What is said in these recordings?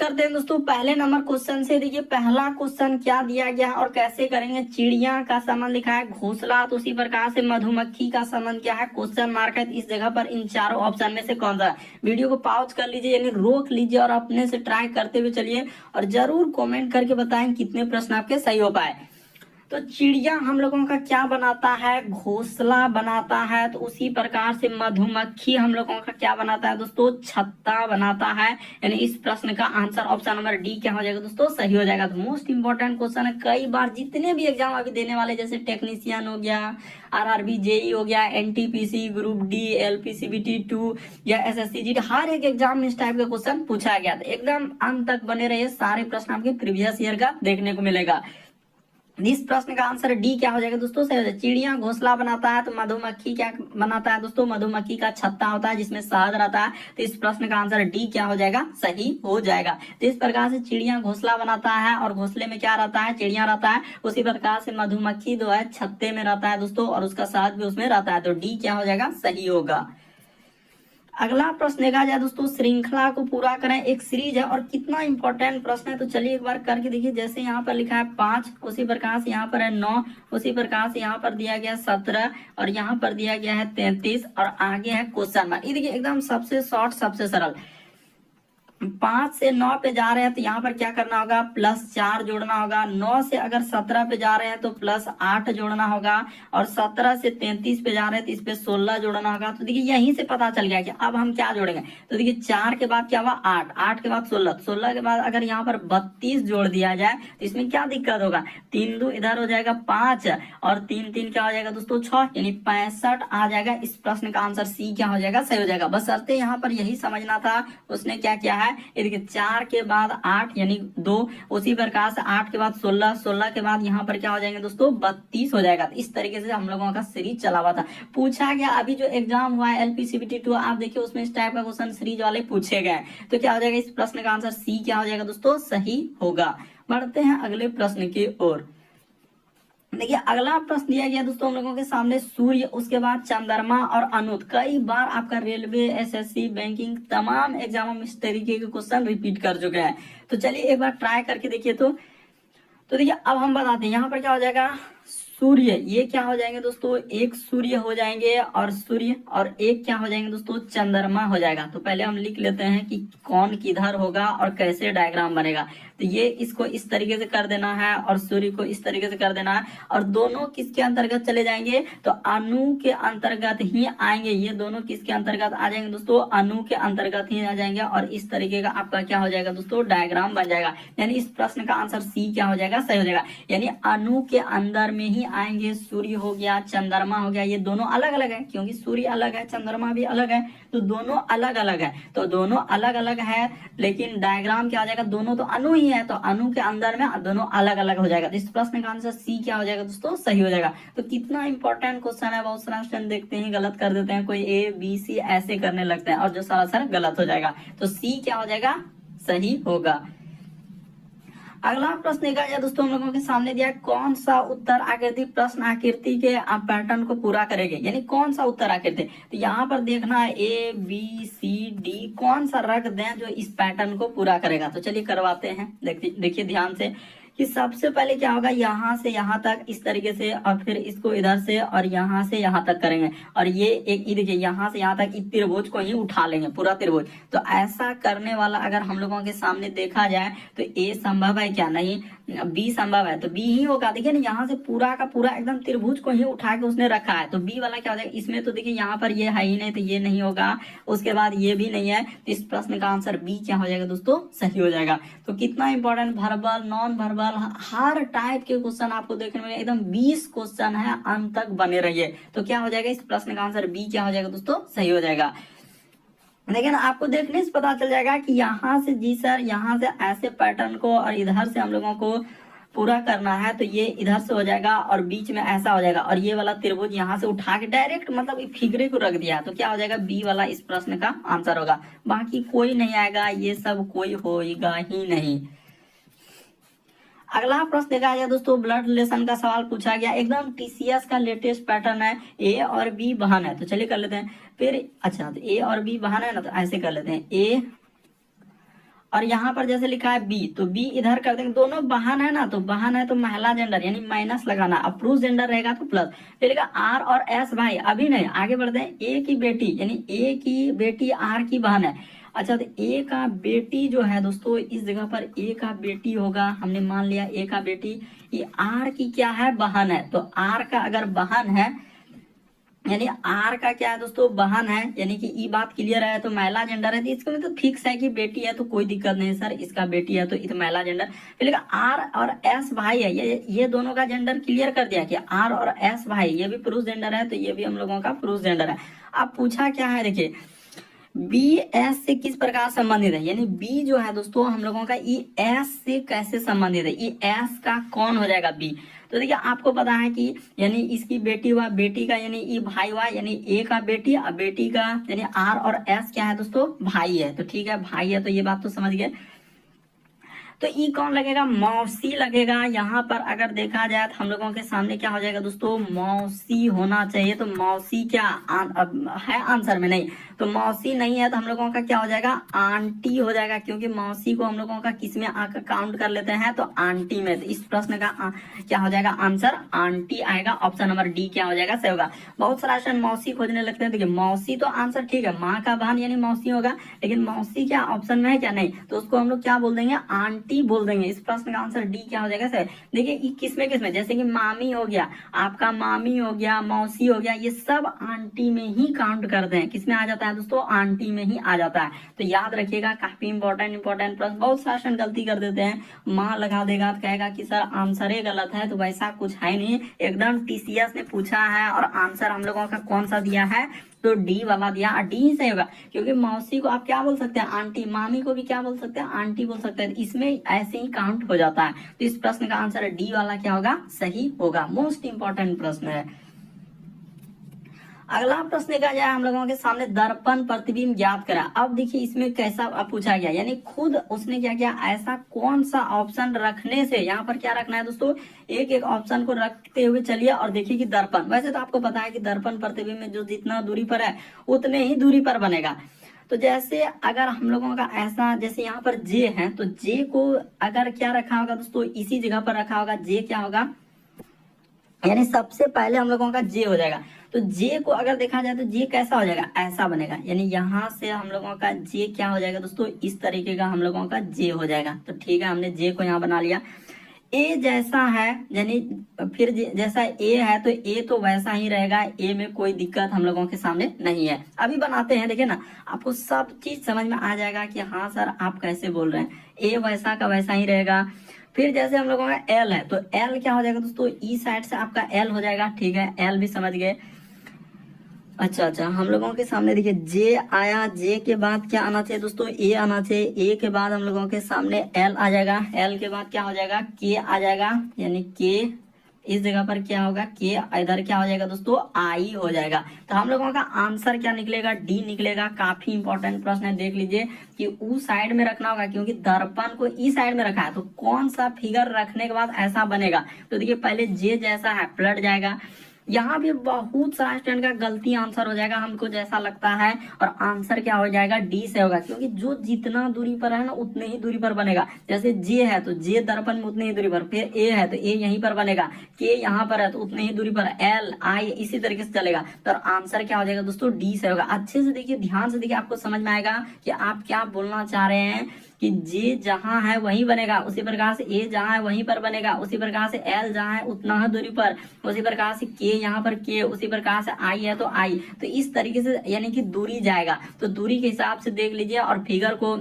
करते हैं दोस्तों पहले नंबर क्वेश्चन से। देखिए पहला क्वेश्चन क्या दिया गया है और कैसे करेंगे। चिड़िया का संबंध लिखा है घोंसला, तो उसी प्रकार से मधुमक्खी का संबंध क्या है, क्वेश्चन मार्क है। इस जगह पर इन चारों ऑप्शन में से कौन सा है। वीडियो को पॉज कर लीजिए, यानी रोक लीजिए और अपने से ट्राई करते हुए चलिए और जरूर कॉमेंट करके बताएं कितने प्रश्न आपके सही हो पाए। तो चिड़िया हम लोगों का क्या बनाता है, घोंसला बनाता है। तो उसी प्रकार से मधुमक्खी हम लोगों का क्या बनाता है दोस्तों, छत्ता बनाता है। यानी इस प्रश्न का आंसर ऑप्शन नंबर डी क्या हो जाएगा दोस्तों, सही हो जाएगा। तो मोस्ट इंपॉर्टेंट क्वेश्चन है, कई बार जितने भी एग्जाम अभी देने वाले जैसे टेक्नीशियन हो गया, आरआरबी जेई हो गया, एनटीपीसी, ग्रुप डी, एलपीसीबीटी 2 या एसएससी जीडी, हर एक एग्जाम में इस टाइप का क्वेश्चन पूछा गया था। एकदम अंत तक बने रहिए, सारे प्रश्न आपके प्रीवियस ईयर का देखने को मिलेगा। इस प्रश्न का आंसर डी क्या हो जाएगा दोस्तों, सही हो जाएगा। चिड़िया घोंसला बनाता है तो मधुमक्खी क्या बनाता है दोस्तों, मधुमक्खी का छत्ता होता है जिसमें शहद रहता है। तो इस प्रश्न का आंसर डी क्या हो जाएगा, सही हो जाएगा। तो इस प्रकार से चिड़िया घोंसला बनाता है और घोंसले में क्या रहता है, चिड़िया रहता है। उसी प्रकार से मधुमक्खी जो है छत्ते में रहता है दोस्तों और उसका शहद भी उसमें रहता है। तो डी क्या हो जाएगा, सही होगा। अगला प्रश्न देखा जाए दोस्तों, श्रृंखला को पूरा करें, एक सीरीज है और कितना इंपॉर्टेंट प्रश्न है। तो चलिए एक बार करके देखिए। जैसे यहाँ पर लिखा है 5, उसी प्रकार से यहाँ पर है 9, उसी प्रकार से यहाँ पर दिया गया 17 और यहाँ पर दिया गया है 33 और आगे है क्वेश्चन मार्क। ये देखिए एकदम सबसे शॉर्ट सबसे सरल। 5 से 9 पे जा रहे हैं तो यहाँ पर क्या करना होगा, +4 जोड़ना होगा। 9 से अगर 17 पे जा रहे हैं तो +8 जोड़ना होगा और 17 से 33 पे जा रहे हैं तो इस पे 16 जोड़ना होगा। तो देखिए यहीं से पता चल गया कि अब हम क्या जोड़ेंगे। तो देखिए 4 के बाद क्या हुआ 8, 8 के बाद 16, 16 के बाद अगर यहाँ पर 32 जोड़ दिया जाए तो इसमें क्या दिक्कत होगा, 3 2 इधर हो जाएगा 5 और 3 3 क्या हो जाएगा दोस्तों 6, यानी 65 आ जाएगा। इस प्रश्न का आंसर सी क्या हो जाएगा, सही हो जाएगा। बस अर्थे यहाँ पर यही समझना था, उसने क्या किया है। ये देखिए 4 के बाद 8 यानी 2, उसी प्रकार से 8 के बाद 16, 16 के बाद यहाँ पर क्या हो जाएंगे दोस्तों 32 हो जाएगा। इस तरीके से हम लोगों का सीरीज चला हुआ था, पूछा गया। अभी जो एग्जाम हुआ है एलपीसीबीटी 2 आप देखिए उसमें इस टाइप का क्वेश्चन सीरीज वाले पूछे गए। तो क्या हो जाएगा, इस प्रश्न का आंसर सी क्या हो जाएगा दोस्तों, सही होगा। बढ़ते हैं अगले प्रश्न की ओर। देखिए अगला प्रश्न दिया गया दोस्तों हम लोगों के सामने, सूर्य, उसके बाद चंद्रमा और अनूत। कई बार आपका रेलवे, एसएससी, बैंकिंग तमाम एग्जामों में इस तरीके के क्वेश्चन रिपीट कर चुके हैं। तो चलिए एक बार ट्राई करके देखिए। तो देखिए अब हम बताते हैं यहाँ पर क्या हो जाएगा, सूर्य, ये क्या हो जाएंगे दोस्तों, एक सूर्य हो जाएंगे और सूर्य, और एक क्या हो जाएंगे दोस्तों, चंद्रमा हो जाएगा। तो पहले हम लिख लेते हैं कि कौन किधर होगा और कैसे डायग्राम बनेगा। तो ये इसको इस तरीके से कर देना है और सूर्य को इस तरीके से कर देना है और दोनों किसके अंतर्गत चले जाएंगे, तो अनु के अंतर्गत ही आएंगे। ये दोनों किसके अंतर्गत आ जाएंगे दोस्तों, अनु के अंतर्गत ही आ जाएंगे और इस तरीके का आपका क्या हो जाएगा दोस्तों, डायग्राम बन जाएगा। यानी इस प्रश्न का आंसर सी क्या हो जाएगा, सही हो जाएगा। यानी अनु के अंदर में ही आएंगे। सूर्य हो गया, चंद्रमा हो गया, ये दोनों अलग अलग है क्योंकि सूर्य अलग है, चंद्रमा भी अलग है, तो दोनों अलग अलग है। तो दोनों अलग अलग है लेकिन डायग्राम क्या हो जाएगा, दोनों तो अनु ही है, तो अनु के अंदर में दोनों अलग अलग हो जाएगा। तो इस प्रश्न का आंसर सी क्या हो जाएगा दोस्तों, सही हो जाएगा। तो कितना इंपॉर्टेंट क्वेश्चन है, बहुत सारा स्टूडेंट देखते हैं गलत कर देते हैं, कोई ए बी सी ऐसे करने लगते हैं और जो सरासर गलत हो जाएगा। तो सी क्या हो जाएगा, सही होगा। अगला प्रश्न देखा जाए दोस्तों हम लोगों के सामने दिया, कौन सा उत्तर आकृति प्रश्न आकृति के पैटर्न को पूरा करेंगे, यानी कौन सा उत्तर आकृति। तो यहाँ पर देखना है ए बी सी डी, कौन सा रख दें जो इस पैटर्न को पूरा करेगा। तो चलिए करवाते हैं। देखिए ध्यान से कि सबसे पहले क्या होगा, यहाँ से यहाँ तक इस तरीके से और फिर इसको इधर से और यहाँ से यहाँ तक करेंगे और ये एक देखिए यहाँ से यहाँ तक इस त्रिभुज को ही उठा लेंगे, पूरा त्रिभुज। तो ऐसा करने वाला अगर हम लोगों के सामने देखा जाए तो ए संभव है क्या, नहीं, बी संभव है तो बी ही होगा। देखिए ना यहाँ से पूरा का पूरा एकदम त्रिभुज को ही उठा के उसने रखा है, तो बी वाला क्या हो जाएगा। इसमें तो देखिए यहाँ पर ये है ही नहीं तो ये नहीं होगा, उसके बाद ये भी नहीं है, तो इस प्रश्न का आंसर बी क्या हो जाएगा दोस्तों, सही हो जाएगा। तो कितना इंपॉर्टेंट, वर्बल, नॉन वर्बल, हर टाइप के क्वेश्चन आपको देखने में एकदम 20 क्वेश्चन है, अंत तक बने रहिए। तो क्या हो जाएगा, इस प्रश्न का आंसर बी क्या हो जाएगा दोस्तों, सही हो जाएगा। लेकिन आपको देखने से पता चल जाएगा कि यहाँ से जी सर यहाँ से ऐसे पैटर्न को और इधर से हम लोगों को पूरा करना है तो ये इधर से हो जाएगा और बीच में ऐसा हो जाएगा और ये वाला त्रिभुज यहाँ से उठा के डायरेक्ट मतलब फिगरे को रख दिया, तो क्या हो जाएगा, बी वाला इस प्रश्न का आंसर होगा। बाकी कोई नहीं आएगा, ये सब कोई होगा ही नहीं। अगला प्रश्न देखा जाए दोस्तों, ब्लड रिलेशन का सवाल पूछा गया, एकदम टीसीएस का लेटेस्ट पैटर्न है। ए और बी बहन है, तो चलिए कर लेते हैं। फिर अच्छा तो ए और बी बहन है ना, तो ऐसे कर लेते हैं, ए और यहाँ पर जैसे लिखा है बी, तो बी इधर कर देंगे, दोनों बहन है ना, तो बहन है तो महिला जेंडर यानी माइनस लगाना, अब पुरुष जेंडर रहेगा तो प्लस, फिर लिखा आर और एस भाई, अभी नहीं आगे बढ़ते हैं, ए की बेटी यानी ए की बेटी आर की बहन है। अच्छा, तो ए का बेटी जो है दोस्तों, इस जगह पर ए का बेटी होगा, हमने मान लिया ए का बेटी, ये आर की क्या है, बहन है, तो आर का अगर बहन है यानी आर का क्या है दोस्तों, बहन है, यानी कि ये बात क्लियर है, तो महिला जेंडर है, तो इसका मतलब फिक्स है कि बेटी है तो कोई दिक्कत नहीं है सर, इसका बेटी है तो महिला जेंडर। फिर आर और एस भाई है, ये दोनों का जेंडर क्लियर कर दिया कि आर और एस भाई ये भी पुरुष जेंडर है, तो ये भी हम लोगों का पुरुष जेंडर है। अब पूछा क्या है, देखिए बी एस से किस प्रकार संबंधित है, यानी बी जो है दोस्तों हम लोगों का ई एस से कैसे संबंधित है, ई एस का कौन हो जाएगा बी। तो देखिए आपको पता है कि यानी इसकी बेटी हुआ, बेटी का यानी ई भाई हुआ, यानी ए का बेटी और बेटी का यानी आर और एस क्या है दोस्तों, भाई है, तो ठीक है भाई है, तो ये बात तो समझ गए। तो ई कौन लगेगा, मौसी लगेगा। यहाँ पर अगर देखा जाए तो हम लोगों के सामने क्या हो जाएगा दोस्तों, मौसी होना चाहिए, तो मौसी क्या है आंसर में, नहीं तो मौसी नहीं है, तो हम लोगों का क्या हो जाएगा, आंटी हो जाएगा, क्योंकि मौसी को हम लोगों का किस में आकर काउंट कर लेते हैं, तो आंटी में। तो इस प्रश्न का क्या हो जाएगा आंसर, आंटी आएगा, ऑप्शन नंबर डी क्या हो जाएगा, सही होगा। बहुत सारा क्वेश्चन मौसी खोजने लगते हैं, देखिए मौसी तो आंसर ठीक है, माँ का बहन यानी मौसी होगा, लेकिन मौसी क्या ऑप्शन में है क्या, नहीं, तो उसको हम लोग क्या बोल देंगे, आंटी बोल देंगे। इस प्रश्न का आंसर डी क्या हो जाएगा सर। देखिए किसमें किसमें, जैसे कि मामी हो गया, आपका मामी हो गया, मौसी हो गया, ये सब आंटी में ही काउंट करते हैं, किसमें आ जाता है दोस्तों, आंटी में ही आ जाता है। तो याद रखिएगा, काफी इंपॉर्टेंट प्रश्न। बहुत सारे गलती कर देते हैं, माँ लगा देगा तो कहेगा कि सर आंसर ही गलत है, तो वैसा कुछ है नहीं, एकदम टीसीएस ने पूछा है और आंसर हम लोगों का कौन सा दिया है, तो डी वाला दिया, और डी सही होगा, क्योंकि मौसी को आप क्या बोल सकते हैं, आंटी, मामी को भी क्या बोल सकते हैं, आंटी बोल सकते हैं, इसमें ऐसे ही काउंट हो जाता है। तो इस प्रश्न का आंसर डी वाला क्या होगा, सही होगा। मोस्ट इंपॉर्टेंट प्रश्न है। अगला प्रश्न का जाए हम लोगों के सामने, दर्पण प्रतिबिंब ज्ञात करा। अब देखिए इसमें कैसा पूछा गया, यानी खुद उसने क्या किया, ऐसा कौन सा ऑप्शन रखने से, यहाँ पर क्या रखना है दोस्तों, एक एक ऑप्शन को रखते हुए चलिए और देखिए कि दर्पण, वैसे तो आपको पता है कि दर्पण प्रतिबिंब में जो जितना दूरी पर है उतने ही दूरी पर बनेगा। तो जैसे अगर हम लोगों का ऐसा, जैसे यहाँ पर जे है, तो जे को अगर क्या रखा होगा दोस्तों, इसी जगह पर रखा होगा, जे क्या होगा, यानी सबसे पहले हम लोगों का जे हो जाएगा। तो जे को अगर देखा जाए तो जे कैसा हो जाएगा, ऐसा बनेगा, यानी यहाँ से हम लोगों का जे क्या हो जाएगा दोस्तों, इस तरीके का हम लोगों का जे हो जाएगा। तो ठीक है, हमने जे को यहाँ बना लिया। ए जैसा है, यानी फिर जैसा ए है तो ए तो वैसा ही रहेगा, ए में कोई दिक्कत हम लोगों के सामने नहीं है। अभी बनाते हैं, देखिए ना, आपको सब चीज समझ में आ जाएगा कि हाँ सर आप कैसे बोल रहे हैं, ए वैसा का वैसा ही रहेगा। फिर जैसे हम लोगों का एल है, तो एल क्या हो जाएगा दोस्तों, ई साइड से आपका एल हो जाएगा, ठीक है, एल भी समझ गए। अच्छा, हम लोगों के सामने देखिए जे आया, जे के बाद क्या आना चाहिए दोस्तों, ए आना चाहिए, ए के बाद हम लोगों के सामने एल आ जाएगा, एल के बाद क्या हो जाएगा, के आ जाएगा, यानी के इस जगह पर क्या होगा, के इधर क्या हो जाएगा दोस्तों, आई हो जाएगा। तो हम लोगों का आंसर क्या निकलेगा, डी निकलेगा। काफी इंपॉर्टेंट प्रश्न है, देख लीजिए कि ऊ साइड में रखना होगा, क्योंकि दर्पण को ई साइड में रखा है, तो कौन सा फिगर रखने के बाद ऐसा बनेगा। तो देखिए पहले जे जैसा है पलट जाएगा, यहाँ भी बहुत सारा स्टूडेंट का गलती आंसर हो जाएगा, हमको जैसा लगता है, और आंसर क्या हो जाएगा, डी से होगा, क्योंकि जो जितना दूरी पर है ना उतने ही दूरी पर बनेगा। जैसे जे है तो जे दर्पण में उतने ही दूरी पर, फिर ए है तो ए यहीं पर बनेगा, के यहाँ पर है तो उतने ही दूरी पर, एल आई इसी तरीके से चलेगा। तो आंसर क्या हो जाएगा दोस्तों, डी से होगा। अच्छे से देखिए, ध्यान से देखिए, आपको समझ में आएगा कि आप क्या बोलना चाह रहे हैं, कि जे जहां है वहीं बनेगा, उसी प्रकार से ए जहां है वहीं पर बनेगा, उसी प्रकार से एल जहां है उतना ही दूरी पर, उसी प्रकार से के यहाँ पर के, उसी प्रकार से आई है तो आई, तो इस तरीके से यानी कि दूरी जाएगा। तो दूरी के हिसाब से देख लीजिए और फिगर को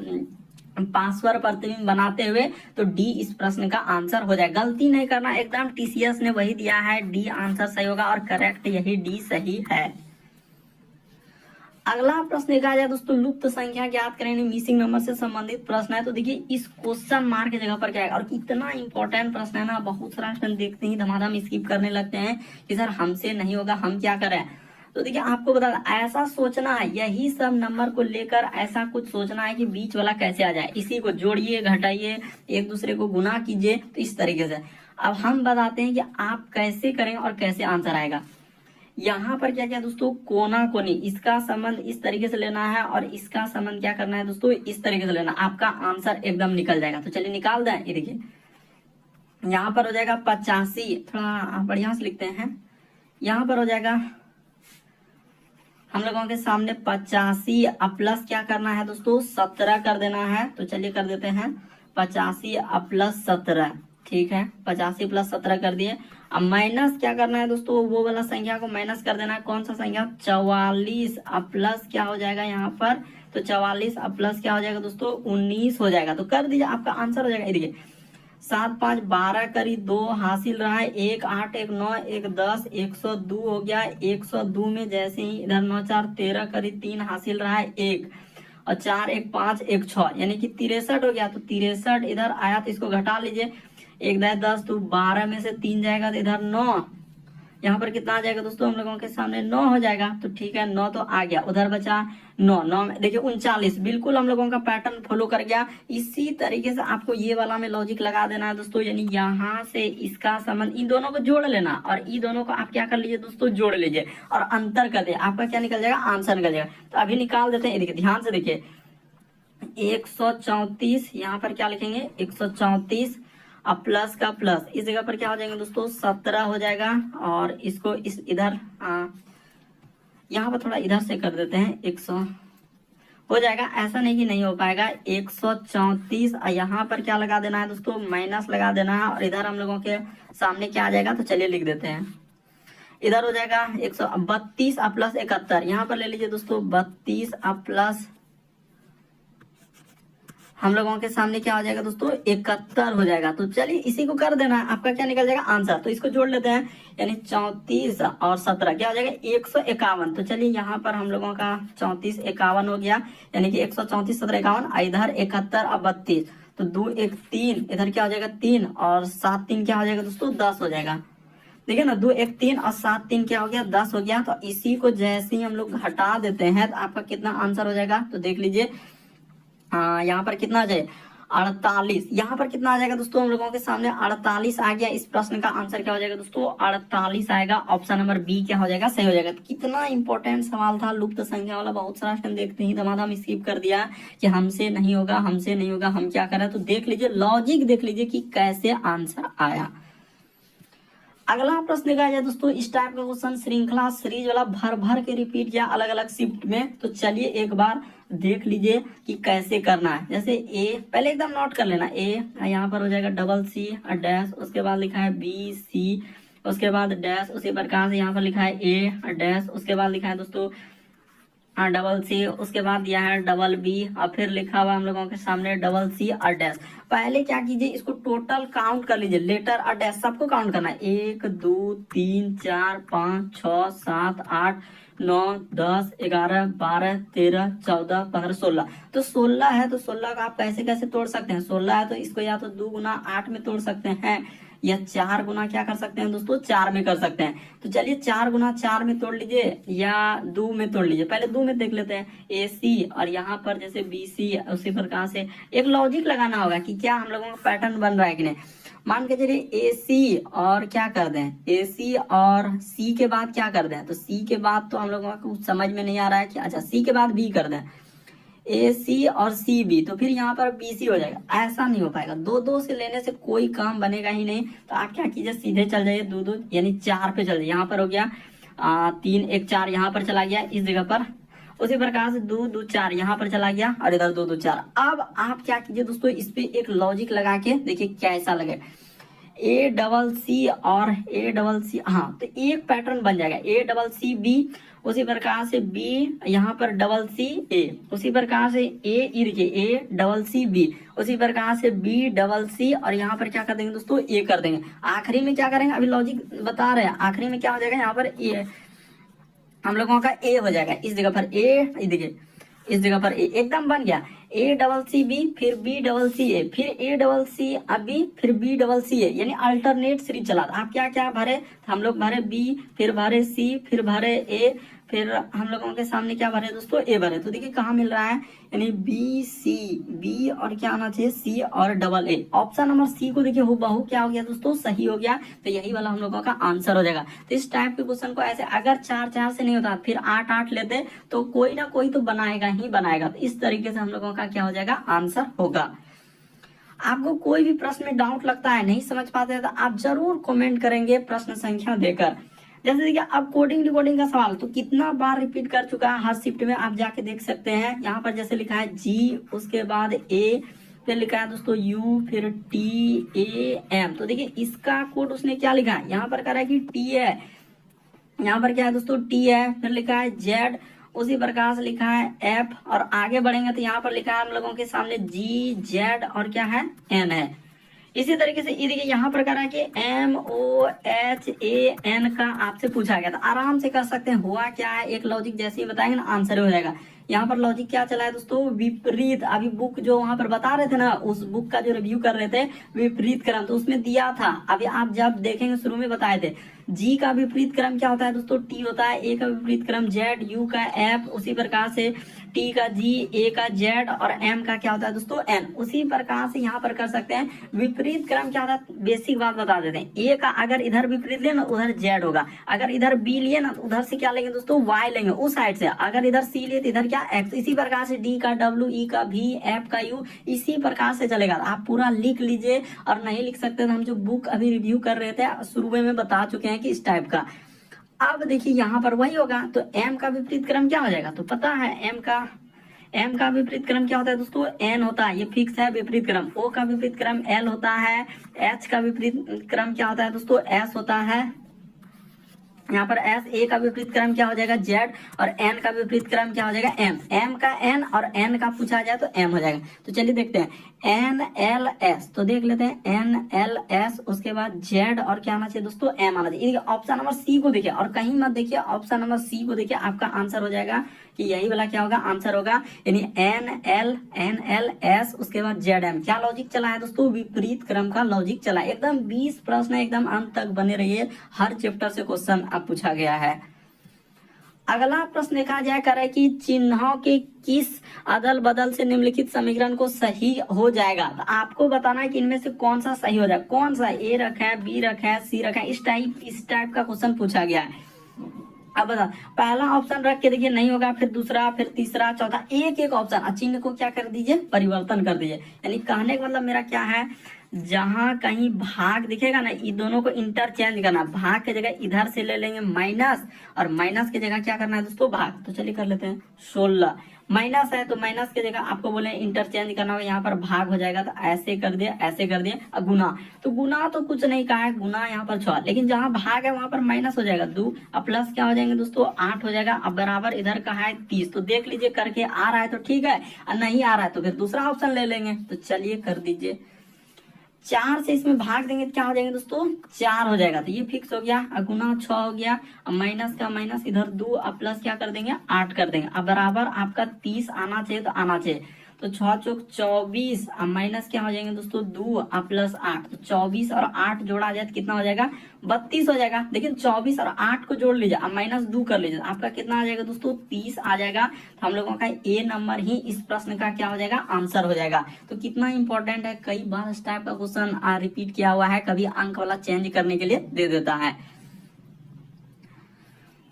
पासवर प्रतिबिंब बनाते हुए, तो डी इस प्रश्न का आंसर हो जाए। गलती नहीं करना, एकदम टीसीएस ने वही दिया है, डी आंसर सही होगा और करेक्ट यही डी सही है। अगला प्रश्न देखा जाए दोस्तों, लुप्त संख्या ज्ञात करें, मिसिंग नंबर से संबंधित प्रश्न है। तो देखिए इस क्वेश्चन मार्क की जगह पर क्या है, और कितना इंपॉर्टेंट प्रश्न है ना, बहुत सारा प्रश्न देखते ही धमाधम स्किप करने लगते हैं कि सर हमसे नहीं होगा, हम क्या करें। तो देखिए आपको बता, ऐसा सोचना है, यही सब नंबर को लेकर ऐसा कुछ सोचना है कि बीच वाला कैसे आ जाए, इसी को जोड़िए घटाइए, एक दूसरे को गुना कीजिए, तो इस तरीके से। अब हम बताते हैं कि आप कैसे करें और कैसे आंसर आएगा। यहाँ पर क्या क्या दोस्तों, कोना कोनी, इसका संबंध इस तरीके से लेना है और इसका संबंध क्या करना है दोस्तों, इस तरीके से लेना, आपका आंसर एकदम निकल जाएगा। तो चलिए निकाल दें। ये देखिए यहाँ पर हो जाएगा 85, थोड़ा बढ़िया से लिखते हैं। यहाँ पर हो जाएगा हम लोगों के सामने 85 प्लस क्या करना है दोस्तों, 17 कर देना है। तो चलिए कर देते हैं 85 प्लस 17, ठीक है 85 प्लस 17 कर दिए। अब माइनस क्या करना है दोस्तों, वो वाला संख्या को माइनस कर देना है। कौन सा संख्या, 44 प्लस क्या हो जाएगा यहाँ पर, तो 44 प्लस क्या हो जाएगा दोस्तों, 19 हो जाएगा। तो कर दीजिए, आपका आंसर हो जाएगा। ये देखिए 7 5 12 करी 2 हासिल रहा है, 1 8 1 9 1 10, 102 हो गया। 102 में जैसे ही इधर 9 4 13 करी 3 हासिल रहा है 1, और 4 1 5 1 6, यानी कि 63 हो गया। तो 63 इधर आया, तो इसको घटा लीजिए, 1 10 तो 12 में से 3 जाएगा, तो इधर 9, यहाँ पर कितना आ जाएगा दोस्तों, हम लोगों के सामने 9 हो जाएगा। तो ठीक है 9 तो आ गया, उधर बचा 9, 9 में देखिए 39, बिल्कुल हम लोगों का पैटर्न फॉलो कर गया। इसी तरीके से आपको ये वाला में लॉजिक लगा देना है दोस्तों, यानी यहाँ से इसका संबंध, इन दोनों को जोड़ लेना और इन दोनों को आप क्या कर लीजिए दोस्तों, जोड़ लीजिए और अंतर कर दे, आपका क्या निकल जाएगा, आंसर निकल जाएगा। तो अभी निकाल देते हैं। देखिए ध्यान से देखिए 134, यहाँ पर क्या लिखेंगे 134, अब प्लस का प्लस इस जगह पर क्या हो जाएंगे दोस्तों, 17 हो जाएगा। और इसको इस इधर यहाँ पर थोड़ा इधर से कर देते हैं, 100 हो जाएगा। ऐसा नहीं कि नहीं हो पाएगा, 134 यहाँ पर क्या लगा देना है दोस्तों, माइनस लगा देना है, और इधर हम लोगों के सामने क्या आ जाएगा, तो चलिए लिख देते हैं। इधर हो जाएगा 132 प्लस 71, यहाँ पर ले लीजिए दोस्तों 32 प्लस, हम लोगों के सामने क्या हो जाएगा दोस्तों, 71 हो जाएगा। तो चलिए इसी को कर देना है, आपका क्या निकल जाएगा, आंसर। तो इसको जोड़ लेते हैं, यानी 34 और 17 क्या हो जाएगा, 151। तो चलिए यहाँ पर हम लोगों का 34 51 हो गया, यानी कि 134 17 51, इधर 71 और 32, तो 2 1 3, इधर क्या हो जाएगा 3 और 7 3 क्या हो जाएगा दोस्तों, 10 हो जाएगा। देखिए ना 2 1 3 और 7 3 क्या हो गया, 10 हो गया। तो इसी को जैसे ही हम लोग घटा देते हैं तो आपका कितना आंसर हो जाएगा, तो देख लीजिए यहाँ पर कितना आ जाए 48, यहाँ पर कितना आ जाएगा दोस्तों, हम लोगों के सामने 48 आ गया। इस प्रश्न का आंसर क्या हो जाएगा दोस्तों, 48 आएगा। ऑप्शन नंबर बी क्या हो जाएगा, सही हो जाएगा। तो कितना इंपॉर्टेंट सवाल था, लुप्त संख्या वाला। बहुत सारा स्टूडेंट देखते ही धमाधम स्किप कर दिया कि हमसे नहीं होगा, हमसे नहीं होगा, हम क्या करें। तो देख लीजिए लॉजिक, देख लीजिए कि कैसे आंसर आया। अगला प्रश्न देखा जाए दोस्तों, इस टाइप का क्वेश्चन श्रृंखला सीरीज वाला भर भर के रिपीट किया अलग अलग शिफ्ट में। तो चलिए एक बार देख लीजिए कि कैसे करना है। जैसे ए पहले एकदम नोट कर लेना, ए यहाँ पर हो जाएगा डबल सी और डैश, उसके बाद लिखा है बी सी, उसके बाद डैश, उसी प्रकार से यहाँ पर लिखा है ए और डैश, उसके बाद लिखा है दोस्तों डबल सी, उसके बाद दिया है डबल बी, और फिर लिखा हुआ हम लोगों के सामने डबल सी और डैश। पहले क्या कीजिए, इसको टोटल काउंट कर लीजिए, लेटर और डैश सबको काउंट करना है। 1 2 3 4 5 6 7 8 9 10 11 12 13 14 15 16। तो 16 है, तो 16 का आप कैसे कैसे तोड़ सकते हैं। 16 है तो इसको या तो 2 गुना 8 में तोड़ सकते हैं, या 4 गुना क्या कर सकते हैं दोस्तों, 4 में कर सकते हैं। तो चलिए 4 गुना 4 में तोड़ लीजिए या 2 में तोड़ लीजिए। पहले 2 में देख लेते हैं, ए सी और यहाँ पर जैसे बी सी, उसी प्रकार से एक लॉजिक लगाना होगा कि क्या हम लोगों का पैटर्न बन रहा है कि नहीं। मान के चलिए ए सी और क्या कर दें, ए सी और सी के बाद क्या कर दें, तो सी के बाद तो हम लोगों को समझ में नहीं आ रहा है कि अच्छा सी के बाद बी कर दें, ए सी और सी बी, तो फिर यहाँ पर बी सी हो जाएगा। ऐसा नहीं हो पाएगा, 2 2 से लेने से कोई काम बनेगा ही नहीं। तो आप क्या कीजिए, सीधे चल जाइए 2 2 यानी 4 पे चल जाइए। यहाँ पर हो गया 3 1 4, यहाँ पर चला गया इस जगह पर। उसी प्रकार से 2 2 4 यहाँ पर चला गया, और इधर 2 2 4। अब आप क्या कीजिए दोस्तों, इस पे एक लॉजिक लगा के देखिए कैसा लगे। ए डबल सी और ए डबल सी, हाँ तो एक पैटर्न बन जाएगा, ए डबल सी बी, उसी प्रकार से बी यहाँ पर डबल सी ए, उसी प्रकार से ए देखिए ए डबल सी बी, उसी प्रकार से बी डबल सी, और यहाँ पर क्या कर देंगे दोस्तों, ए कर देंगे। आखिरी में क्या करेंगे, अभी लॉजिक बता रहे हैं, आखिरी में क्या हो जाएगा, यहाँ पर ए हम लोगों का ए हो जाएगा। इस जगह पर ए, देखिए इस जगह पर ए एकदम बन गया। ए डबल सी बी, फिर बी डबल सी ए, फिर ए डबल सी बी, फिर बी डबल सी ए, यानी अल्टरनेट सीरीज चला। आप क्या क्या भरे, हम लोग भरे बी, फिर भरे सी, फिर भरे ए, फिर हम लोगों के सामने क्या भरे दोस्तों, ए भरे। तो देखिए कहाँ मिल रहा है, यानी बी सी, बी और क्या आना चाहिए, सी और double A. Option number C को देखिए हूबहू क्या हो गया दोस्तों, सही हो गया। तो यही वाला हम लोगों का आंसर हो जाएगा। तो इस टाइप के क्वेश्चन को ऐसे अगर 4-4 से नहीं होता फिर 8-8 लेते तो कोई ना कोई तो बनाएगा ही बनाएगा। तो इस तरीके से हम लोगों का क्या हो जाएगा, आंसर होगा। आपको कोई भी प्रश्न में डाउट लगता है, नहीं समझ पाते हैं, तो आप जरूर कमेंट करेंगे प्रश्न संख्या देकर। जैसे देखिए अब कोडिंग डिकोडिंग का सवाल तो कितना बार रिपीट कर चुका है, हर शिफ्ट में आप जाके देख सकते हैं। यहाँ पर जैसे लिखा है जी, उसके बाद ए, फिर लिखा है दोस्तों यू, फिर टी ए एम। तो देखिए इसका कोड उसने क्या लिखा है, यहाँ पर कह रहा है कि टी है, यहाँ पर क्या है दोस्तों टी है, फिर लिखा है जेड, उसी प्रकार से लिखा है एफ, और आगे बढ़ेंगे तो यहाँ पर लिखा है हम लोगों के सामने जी, जेड और क्या है, एन है। इसी तरीके से ये देखिए यहाँ पर कह रहा है कि M O H A N का आपसे पूछा गया था, आराम से कर सकते हैं। हुआ क्या है, एक लॉजिक जैसे ही बताएंगे ना आंसर हो जाएगा। यहाँ पर लॉजिक क्या चला है दोस्तों, विपरीत। अभी बुक जो वहां पर बता रहे थे ना, उस बुक का जो रिव्यू कर रहे थे विपरीत क्रम, तो उसमें दिया था। अभी आप जब देखेंगे शुरू में बताए थे, जी का विपरीत क्रम क्या होता है दोस्तों, टी होता है, ए का विपरीत क्रम जेड, यू का एफ, उसी प्रकार से टी का जी, ए का जेड और एम का क्या होता है दोस्तों एन। उसी प्रकार से यहाँ पर कर सकते हैं। विपरीत क्रम क्या होता है, बेसिक बात बता देते हैं। ए का अगर इधर विपरीत लेना उधर जेड होगा, अगर इधर बी लिए ना तो उधर से क्या लेंगे दोस्तों, वाई लेंगे उस साइड से, अगर इधर सी लिए तो इधर क्या एक्स। इसी प्रकार से डी का डब्ल्यू, ई का भी, एफ का यू, इसी प्रकार से चलेगा। आप पूरा लिख लीजिए, और नहीं लिख सकते तो हम जो बुक अभी रिव्यू कर रहे थे शुरू में बता चुके हैं कि इस टाइप का। अब देखिए यहाँ पर वही होगा, तो एम का विपरीत क्रम क्या हो जाएगा, तो पता है एम का विपरीत क्रम क्या होता है दोस्तों, एन होता है, ये फिक्स है विपरीत क्रम। ओ का विपरीत क्रम एल होता है, एच का विपरीत क्रम क्या होता है दोस्तों, एस होता है। यहाँ पर एस, ए का विपरीत क्रम क्या हो जाएगा, जेड, और एन का विपरीत क्रम क्या हो जाएगा, एम। एम का एन और एन का पूछा जाए तो एम हो जाएगा। तो चलिए देखते हैं एन एल एस, तो देख लेते हैं एन एल एस, उसके बाद जेड और क्या आना चाहिए दोस्तों, एम आना चाहिए। ऑप्शन नंबर सी को देखिए और कहीं मत देखिए, ऑप्शन नंबर सी को देखिए, आपका आंसर हो जाएगा कि यही वाला क्या होगा, आंसर होगा, यानी एन एल एस, उसके बाद जेड एम। क्या लॉजिक चला है दोस्तों, विपरीत क्रम का लॉजिक चला है। एकदम 20 प्रश्न एकदम अंत तक बने रहिए, हर चैप्टर से क्वेश्चन अब पूछा गया है। अगला प्रश्न देखा जाए, कर है कि चिन्हों के किस अदल बदल से निम्नलिखित समीकरण को सही हो जाएगा। तो आपको बताना है कि इनमें से कौन सा सही हो जाएगा, कौन सा, ए रखा है, बी रखा है, सी रखा है, इस टाइप का क्वेश्चन पूछा गया है। अब बता, पहला ऑप्शन रख के देखिए नहीं होगा, फिर दूसरा, फिर तीसरा, चौथा, एक ऑप्शन चिन्ह को क्या कर दीजिए, परिवर्तन कर दीजिए। यानी कहने का मतलब मेरा क्या है, जहां कहीं भाग दिखेगा ना, इन दोनों को इंटरचेंज करना। भाग की जगह इधर से ले लेंगे माइनस, और माइनस की जगह क्या करना है दोस्तों, भाग। तो चलिए कर लेते हैं 16, माइनस है तो माइनस की जगह आपको बोले इंटरचेंज करना होगा, यहाँ पर भाग हो जाएगा, तो ऐसे कर दिए, ऐसे कर दिए। और गुना, तो गुना तो कुछ नहीं कहा है, गुना यहाँ पर 6, लेकिन जहां भाग है वहां पर माइनस हो जाएगा 2, अब प्लस क्या हो जाएंगे दोस्तों 8 हो जाएगा। अब बराबर इधर का है 30, तो देख लीजिए करके आ रहा है तो ठीक है, और नहीं आ रहा है तो फिर दूसरा ऑप्शन ले लेंगे। तो चलिए कर दीजिए, 4 से इसमें भाग देंगे तो क्या हो जाएंगे दोस्तों, 4 हो जाएगा। तो ये फिक्स हो गया, और गुना 6 हो गया, अब माइनस का माइनस इधर 2, अब प्लस क्या कर देंगे 8 कर देंगे। अब बराबर आपका 30 आना चाहिए, तो आना चाहिए। तो 6 चौक 24, अब माइनस क्या हो जाएंगे दोस्तों 2, अब प्लस 8, तो 24 और 8 जोड़ा जाए तो कितना हो जाएगा, 32 हो जाएगा। लेकिन 24 और 8 को जोड़ लीजिए, अब माइनस 2 कर लीजिए, आपका कितना आ जाएगा दोस्तों 30 आ जाएगा। तो हम लोगों का ए नंबर ही इस प्रश्न का क्या हो जाएगा, आंसर हो जाएगा। तो कितना इंपॉर्टेंट है, कई बार इस टाइप का क्वेश्चन रिपीट किया हुआ है, कभी अंक वाला चेंज करने के लिए दे देता है।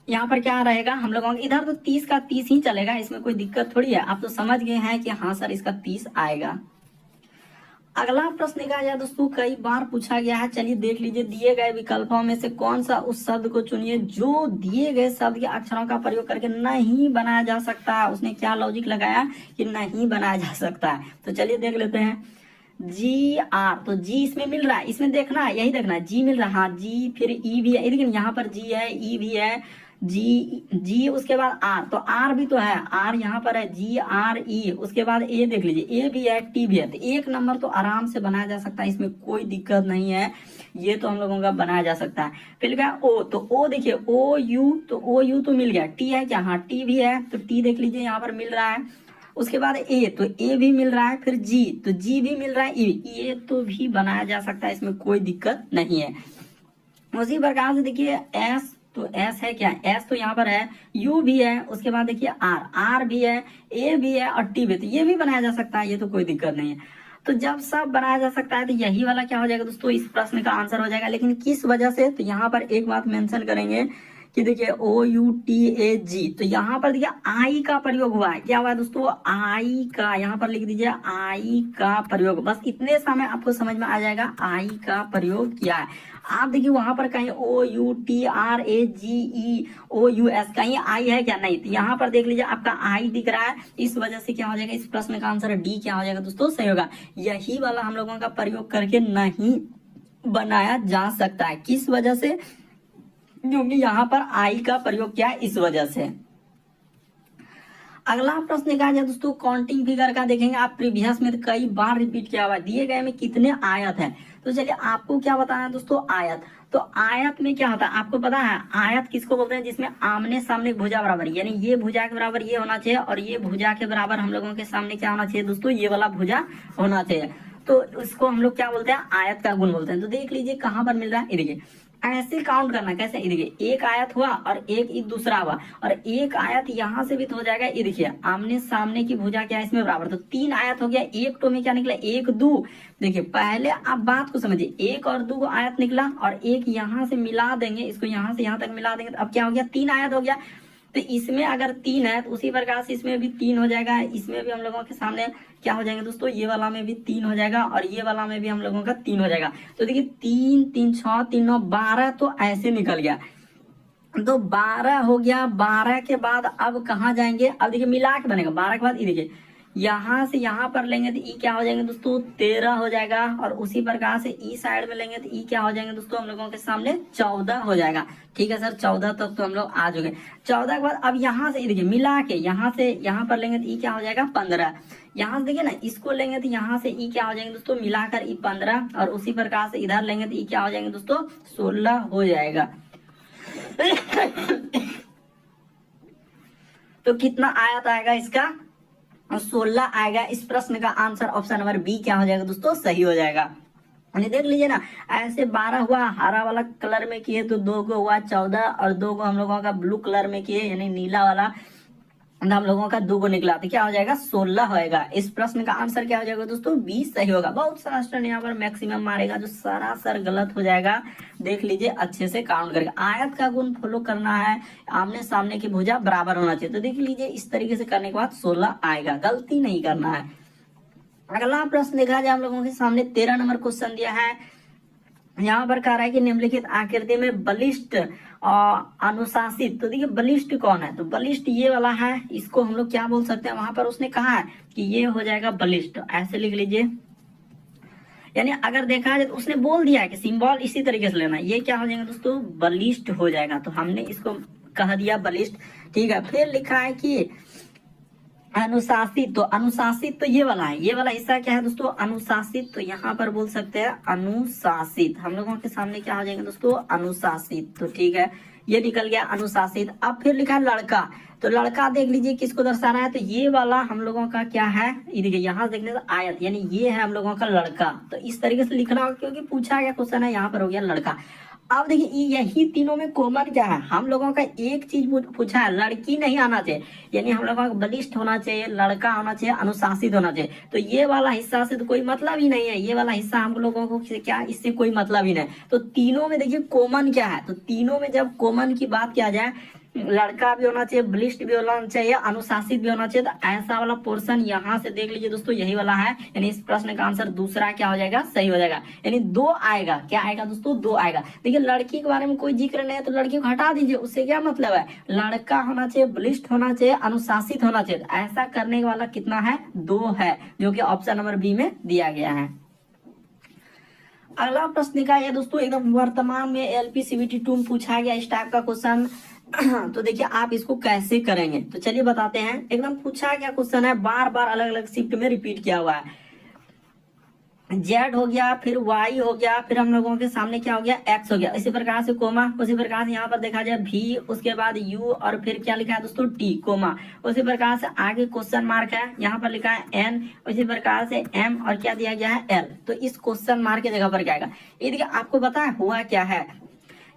यहाँ पर क्या रहेगा हम लोगों का, इधर तो 30 का 30 ही चलेगा, इसमें कोई दिक्कत थोड़ी है। आप तो समझ गए हैं कि हाँ सर इसका 30 आएगा। अगला प्रश्न देखा जाए दोस्तों, कई बार पूछा गया है, चलिए देख लीजिए। दिए गए विकल्पों में से कौन सा उस शब्द को चुनिए जो दिए गए शब्द के अक्षरों का प्रयोग करके नहीं बनाया जा सकता। उसने क्या लॉजिक लगाया कि नहीं बनाया जा सकता है। तो चलिए देख लेते हैं, जी आर, तो जी इसमें मिल रहा है, इसमें देखना है, यही देखना है, जी मिल रहा है, हाँ जी, फिर ई भी है, लेकिन यहाँ पर जी है, ई भी है, जी उसके बाद आर, तो आर भी तो है, आर यहाँ पर है, जी आर ई, उसके बाद ए देख लीजिए, ए भी है, टी भी है। तो एक नंबर तो आराम से बनाया जा सकता है, इसमें कोई दिक्कत नहीं है, ये तो हम लोगों का बनाया जा सकता है। फिर क्या ओ, तो ओ देखिए, ओ यू, तो ओ यू तो मिल गया। टी है क्या, हाँ टी भी है, तो टी देख लीजिए यहाँ पर मिल रहा है। उसके बाद ए, तो ए भी मिल रहा है, फिर जी, तो जी भी मिल रहा है, ये तो भी बनाया जा सकता है, इसमें कोई दिक्कत नहीं है। उसी प्रकार से देखिए एस तो एस है क्या, एस तो यहाँ पर है, यू भी है, उसके बाद देखिए आर, आर भी है, ए भी है और टी भी, तो ये भी बनाया जा सकता है, ये तो कोई दिक्कत नहीं है। तो जब सब बनाया जा सकता है तो यही वाला क्या हो जाएगा दोस्तों, इस प्रश्न का आंसर हो जाएगा। लेकिन किस वजह से, तो यहाँ पर एक बात मेंशन करेंगे कि देखिए OUTAG, तो यहाँ पर देखिए आई का प्रयोग हुआ है, क्या हुआ है दोस्तों, आई का, यहाँ पर लिख दीजिए आई का प्रयोग, बस इतने समय आपको समझ में आ जाएगा आई का प्रयोग किया है। आप देखिए वहां पर कहीं OUTRAGEOUS कहीं आई है क्या, नहीं, तो यहाँ पर देख लीजिए आपका आई दिख रहा है, इस वजह से क्या हो जाएगा, इस प्रश्न का आंसर डी क्या हो जाएगा दोस्तों, सही होगा। यही वाला हम लोगों का प्रयोग करके नहीं बनाया जा सकता है, किस वजह से, क्योंकि यहाँ पर आई का प्रयोग किया है, इस वजह से। अगला प्रश्न कहा जाए दोस्तों काउंटिंग फिगर का, देखेंगे आप प्रीवियस में कई बार रिपीट किया हुआ है, दिए गए में कितने आयत है, तो चलिए आपको क्या बताना है दोस्तों, आयत। तो आयत में क्या होता है आपको पता है, आयत किसको बोलते हैं, जिसमें आमने सामने भुजा बराबर, यानी ये भुजा के बराबर ये होना चाहिए और ये भुजा के बराबर हम लोगों के सामने क्या होना चाहिए दोस्तों, ये वाला भुजा होना चाहिए, तो उसको हम लोग क्या बोलते हैं, आयत का गुण बोलते हैं। तो देख लीजिए कहां पर मिल रहा है, ये देखिए ऐसे काउंट करना, कैसे, ये देखिए एक आयत हुआ और एक दूसरा हुआ और एक आयत यहाँ से भी तो हो जाएगा, ये देखिए आमने सामने की भुजा क्या है इसमें बराबर, तो 3 आयत हो गया, एक टो में क्या निकला, 1 2, देखिए पहले आप बात को समझिए, 1 और 2 आयत निकला और एक यहाँ से मिला देंगे, इसको यहाँ से यहाँ तक मिला देंगे, तो अब क्या हो गया, 3 आयत हो गया। तो इसमें अगर 3 है तो उसी प्रकार से इसमें भी 3 हो जाएगा, इसमें भी हम लोगों के सामने क्या हो जाएंगे दोस्तों, ये वाला में भी 3 हो जाएगा और ये वाला में भी हम लोगों का 3 हो जाएगा। तो देखिए 3 3 6 3 9 12, तो ऐसे निकल गया, तो 12 हो गया। 12 के बाद अब कहाँ जाएंगे, अब देखिए मिला के बनेगा, 12 के बाद ये देखिए यहाँ से यहाँ पर लेंगे तो ई क्या हो जाएंगे दोस्तों, 13 हो जाएगा और उसी प्रकार से ई साइड में लेंगे तो ई क्या हो जाएंगे दोस्तों, हम लोगों के सामने 14 हो जाएगा। ठीक है सर, 14 तक तो हम लोग आ चुके। 14 के बाद अब यहाँ से देखिए मिला के यहाँ से यहाँ पर लेंगे तो ई क्या हो जाएगा 15, यहाँ से देखिए ना इसको लेंगे तो यहाँ से ई क्या हो जाएंगे दोस्तों, मिलाकर ई 15 और उसी प्रकार से इधर लेंगे तो ई क्या हो जाएंगे दोस्तों 16 हो जाएगा। तो कितना आयत आएगा इसका, 16 आएगा। इस प्रश्न का आंसर ऑप्शन नंबर बी क्या हो जाएगा दोस्तों, सही हो जाएगा। देख लीजिए ना, ऐसे 12 हुआ, हरा वाला कलर में किए तो 2 को हुआ 14 और 2 को हम लोगों का ब्लू कलर में किए यानी नीला वाला हम लोगों का 2 को निकला, तो क्या हो जाएगा 16 होएगा। इस प्रश्न का आंसर क्या हो जाएगा दोस्तों, 20 सही होगा। बहुत सारा स्टूडेंट यहाँ पर मैक्सिमम मारेगा, जो सरासर गलत हो जाएगा। देख लीजिए अच्छे से काउंट करके, आयत का गुण फॉलो करना है, आमने सामने की भुजा बराबर होना चाहिए। तो देख लीजिए इस तरीके से करने के बाद 16 आएगा, गलती नहीं करना है। अगला प्रश्न देखा जाए हम लोगों के सामने 13 नंबर क्वेश्चन दिया है। यहाँ पर कह रहा है कि निम्नलिखित आकृति में बलिष्ठ और अनुशासित, तो देखिए बलिष्ठ कौन है, तो बलिष्ठ ये वाला है, इसको हम लोग क्या बोल सकते हैं, वहां पर उसने कहा है कि ये हो जाएगा बलिष्ठ, ऐसे लिख लीजिए। यानी अगर देखा जाए तो उसने बोल दिया है कि सिंबल इसी तरीके से लेना, ये क्या हो जाएगा दोस्तों बलिष्ठ हो जाएगा, तो हमने इसको कह दिया बलिष्ठ। ठीक है, फिर लिखा है कि अनुशासित, तो अनुशासित तो ये वाला है, ये वाला हिस्सा क्या है दोस्तों अनुशासित, तो यहाँ पर बोल सकते हैं अनुशासित। हम लोगों के सामने क्या हो जाएंगे दोस्तों अनुशासित, तो ठीक है ये निकल गया अनुशासित। अब फिर लिखा है लड़का, तो लड़का देख लीजिए किसको दर्शा रहा है, तो ये वाला हम लोगों का क्या है, ये देखिए यहाँ देखने से आयत, यानी ये है हम लोगों का लड़का। तो इस तरीके से लिखना होगा क्योंकि पूछा गया क्वेश्चन है, यहाँ पर हो गया लड़का। अब देखिए यही तीनों में कॉमन क्या है, हम लोगों का एक चीज पूछा है, लड़की नहीं आना चाहिए, यानी हम लोगों का बलिष्ठ होना चाहिए, लड़का होना चाहिए, अनुशासित होना चाहिए। तो ये वाला हिस्सा से तो कोई मतलब ही नहीं है, ये वाला हिस्सा हम लोगों को क्या इससे कोई मतलब ही नहीं। तो तीनों में देखिए कॉमन क्या है, तो तीनों में जब कॉमन की बात किया जाए, लड़का भी होना चाहिए, बलिष्ठ भी होना चाहिए, अनुशासित भी होना चाहिए, तो ऐसा वाला पोर्शन यहाँ से देख लीजिए दोस्तों यही वाला है, यानी इस प्रश्न का आंसर दूसरा क्या हो जाएगा सही हो जाएगा, यानी 2 आएगा। क्या आएगा दोस्तों 2 आएगा। देखिए लड़की के बारे में कोई जिक्र नहीं है तो लड़की को हटा दीजिए, उससे क्या मतलब है, लड़का होना चाहिए, बलिष्ठ होना चाहिए, अनुशासित होना चाहिए। ऐसा करने वाला कितना है 2 है, जो कि ऑप्शन नंबर बी में दिया गया है। अगला प्रश्न का है दोस्तों एकदम वर्तमान में LPCVT 2 में पूछा गया इस टाइप का क्वेश्चन। तो देखिए आप इसको कैसे करेंगे, तो चलिए बताते हैं। एकदम पूछा गया क्वेश्चन है, बार बार अलग अलग शिफ्ट में रिपीट किया हुआ है। Z हो गया, फिर Y हो गया, फिर हम लोगों के सामने क्या हो गया X हो गया, इसी प्रकार से कोमा, उसी प्रकार से यहाँ पर देखा जाए V, उसके बाद U और फिर क्या लिखा है दोस्तों T कोमा, उसी प्रकार से आगे क्वेश्चन मार्क है, यहाँ पर लिखा है N, उसी प्रकार से M और क्या दिया गया है L। तो इस क्वेश्चन मार्क की जगह पर क्या आएगा, ये देखिए आपको पता है हुआ क्या है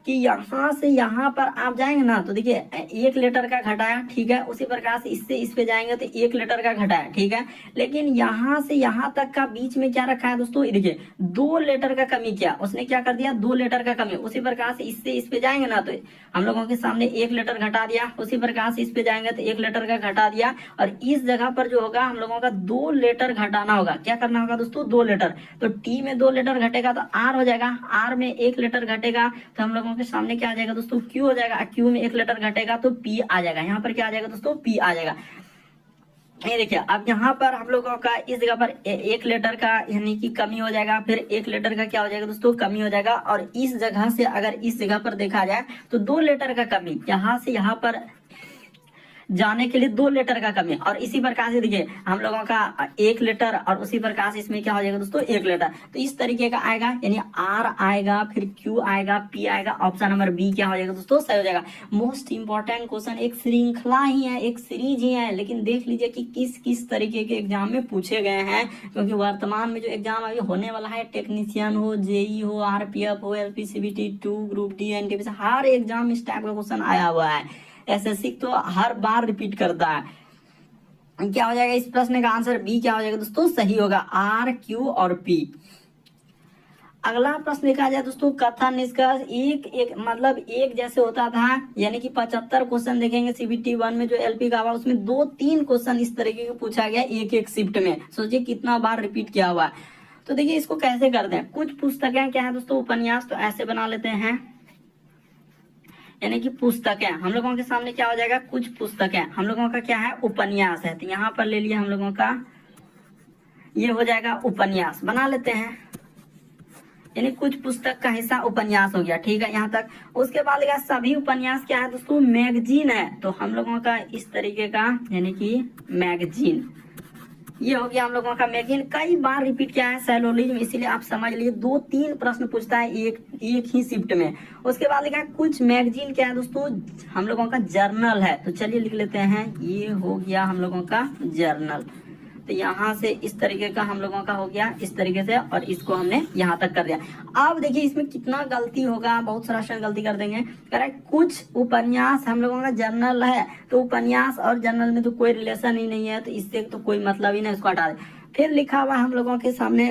कि यहाँ से यहाँ पर आप जाएंगे ना तो देखिए 1 लीटर का घटाया, ठीक है। उसी प्रकार से इससे इस पे जाएंगे तो 1 लीटर का घटाया, ठीक है। लेकिन यहाँ से यहाँ तक का बीच में क्या रखा है दोस्तों, देखिए 2 लीटर का कमी किया, उसने क्या कर दिया 2 लीटर का कमी। उसी प्रकार से इससे इस पे जाएंगे ना तो हम लोगों के सामने 1 लीटर घटा दिया, उसी प्रकार से इस पे जाएंगे तो 1 लीटर का घटा दिया। और इस जगह पर जो होगा हम लोगों का 2 लीटर घटाना होगा। क्या करना होगा दोस्तों, 2 लीटर। तो टी में 2 लीटर घटेगा तो आर हो जाएगा, आर में 1 लीटर घटेगा तो हम लोगों के सामने क्या आ जाएगा दोस्तों, क्यू हो जाएगा। क्यू में 1 लीटर घटेगा तो पी आ जाएगा। यहाँ पर क्या आ जाएगा दोस्तों, पी आ जाएगा। ये देखिए अब यहाँ पर हम लोगों का इस जगह पर 1 लीटर का यानी कि कमी हो जाएगा, फिर 1 लीटर का क्या हो जाएगा दोस्तों, कमी हो जाएगा। और इस जगह से अगर इस जगह पर देखा जाए तो 2 लीटर का कमी, यहाँ से यहाँ पर जाने के लिए 2 लीटर का कमी। और इसी प्रकार से देखिए हम लोगों का 1 लीटर और उसी प्रकार से इसमें क्या हो जाएगा दोस्तों, 1 लीटर। तो इस तरीके का आएगा, यानी आर आएगा, फिर क्यू आएगा, पी आएगा। ऑप्शन नंबर बी क्या हो जाएगा दोस्तों, सही हो जाएगा। मोस्ट इंपॉर्टेंट क्वेश्चन, एक श्रृंखला ही है, एक सीरीज ही है, लेकिन देख लीजिए कि किस किस तरीके के एग्जाम में पूछे गए हैं। क्योंकि वर्तमान में जो एग्जाम अभी होने वाला है, टेक्नीशियन हो, जेई हो, आरपीएफ हो, एलपीसीबीटी 2, ग्रुप डी, एनटीपीसी, हर एग्जाम में इस टाइप का क्वेश्चन आया हुआ है। एसएससी तो हर बार रिपीट करता है। क्या हो जाएगा इस प्रश्न का आंसर, बी क्या हो जाएगा दोस्तों, सही होगा, आर, क्यू और पी। अगला प्रश्न देखा जाए दोस्तों, कथन निष्कर्ष एक मतलब एक जैसे होता था, यानी कि 75 क्वेश्चन देखेंगे सीबीटी 1 में जो एलपी का हुआ, उसमें 2-3 क्वेश्चन इस तरीके के पूछा गया एक शिफ्ट में। सोचिए कितना बार रिपीट किया हुआ है। तो देखिए इसको कैसे करते हैं। कुछ पुस्तकें क्या है दोस्तों, उपन्यास, तो ऐसे बना लेते हैं, यानी कि पुस्तकें हम लोगों के सामने क्या हो जाएगा, कुछ पुस्तकें हम लोगों का क्या है, उपन्यास है। तो यहाँ पर ले लिया हम लोगों का, ये हो जाएगा उपन्यास, बना लेते हैं, यानी कुछ पुस्तक का हिस्सा उपन्यास हो गया, ठीक है यहाँ तक। उसके बाद सभी उपन्यास क्या है दोस्तों, मैगजीन है। तो हम लोगों का इस तरीके का, यानी कि मैगजीन, ये हो गया हम लोगों का मैगजीन। कई बार रिपीट किया है सैलोलिज्म, इसीलिए आप समझ लीजिए 2-3 प्रश्न पूछता है एक ही शिफ्ट में। उसके बाद लिखा है कुछ मैगजीन क्या है दोस्तों, हम लोगों का जर्नल है। तो चलिए लिख लेते हैं, ये हो गया हम लोगों का जर्नल। तो यहाँ से इस तरीके का हम लोगों का हो गया इस तरीके से, और इसको हमने यहाँ तक कर दिया। अब देखिए इसमें कितना गलती होगा, बहुत सारा गलती कर देंगे। कह रहा है कुछ उपन्यास हम लोगों का जर्नल है, तो उपन्यास और जर्नल में तो कोई रिलेशन ही नहीं है, तो इससे तो कोई मतलब ही नहीं, इसको हटा दे। फिर लिखा हुआ हम लोगों के सामने,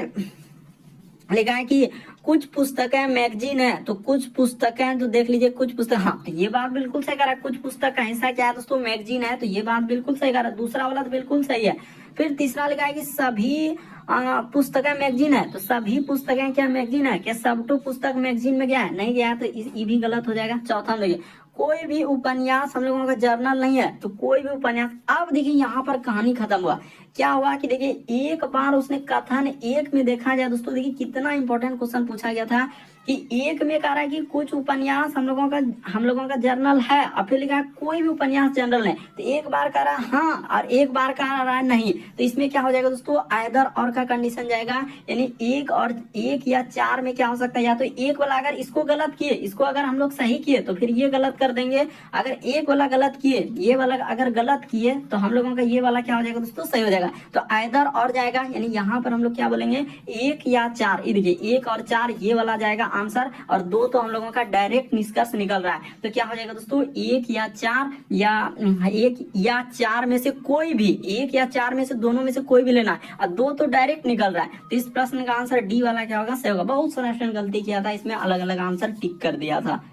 लिखा है कि कुछ पुस्तकें मैगजीन है। तो कुछ पुस्तकें, तो देख लीजिए कुछ पुस्तक, हाँ तो ये बात बिल्कुल सही कर रहा है। कुछ पुस्तक का हिस्सा क्या है दोस्तों, मैगजीन है, तो ये बात बिल्कुल सही कर रहा है। दूसरा वाला तो बिल्कुल सही है। फिर तीसरा लिखा है कि सभी पुस्तकें मैगजीन है। तो सभी पुस्तकें क्या मैगजीन है, क्या सब तो पुस्तक मैगजीन में गया है, नहीं गया है, तो ये भी गलत हो जाएगा। चौथा देखिए कोई भी उपन्यास हम लोगों का जर्नल नहीं है, तो कोई भी उपन्यास। अब देखिए यहाँ पर कहानी खत्म हुआ। क्या हुआ कि देखिए एक बार उसने कथन 1 में देखा जाए दोस्तों, देखिए कितना इंपॉर्टेंट क्वेश्चन पूछा गया था कि 1 में कह रहा है कि कुछ उपन्यास हम लोगों का जर्नल है, और फिर लिखा है कोई भी उपन्यास जर्नल नहीं। तो एक बार कह रहा है हाँ और एक बार कह रहा है नहीं, तो इसमें क्या हो जाएगा दोस्तों, आइदर और का कंडीशन जाएगा, यानी 1 या 4 में क्या हो सकता है, या तो 1 वाला अगर इसको गलत किए, इसको अगर हम लोग सही किए तो फिर ये गलत कर देंगे। अगर 1 वाला गलत किए, ये वाला अगर गलत किए, तो हम लोगों का ये वाला क्या हो जाएगा दोस्तों, सही हो जाएगा। तो आइदर और जाएगा, यानी यहाँ पर हम लोग क्या बोलेंगे 1 या 4। ये देखिए 1 और 4 ये वाला जाएगा आंसर, और 2 तो हम लोगों का डायरेक्ट निष्कर्ष निकल रहा है। तो क्या हो जाएगा दोस्तों, 1 या 4 या 1 या 4 में से कोई भी, 1 या 4 में से दोनों में से कोई भी लेना है, और 2 तो डायरेक्ट निकल रहा है। तो इस प्रश्न का आंसर डी वाला क्या होगा, सही होगा। बहुत सारा गलती किया था इसमें, अलग अलग आंसर टिक कर दिया था।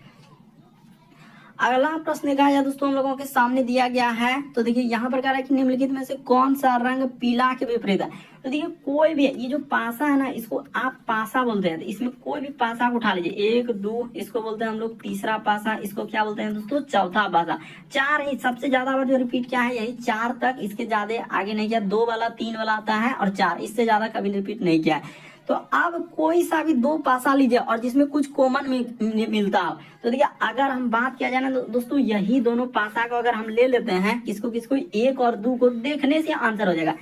अगला प्रश्न देखा जाए दोस्तों हम लोगों के सामने दिया गया है। तो देखिए यहाँ पर कह रहा है कि निम्नलिखित में से कौन सा रंग पीला के विपरीत है। तो देखिए कोई भी, ये जो पासा है ना, इसको आप पासा बोलते हैं। तो इसमें कोई भी पासा को उठा लीजिए, 1, 2 इसको बोलते हैं हम लोग तीसरा पासा, इसको क्या बोलते हैं दोस्तों, चौथा पासा। 4 ही सबसे ज्यादा बार जो रिपीट किया है, यही 4 तक, इसके ज्यादा आगे नहीं किया। 2 वाला 3 वाला आता है, और 4, इससे ज्यादा कभी रिपीट नहीं किया है। तो अब कोई सा भी 2 पासा लीजिए और जिसमें कुछ कॉमन मिलता हो। तो देखिए अगर हम बात किया जाए ना दोस्तों, यही दोनों पासा को अगर हम ले लेते हैं, किसको 1 और 2 को, देखने से आंसर हो जाएगा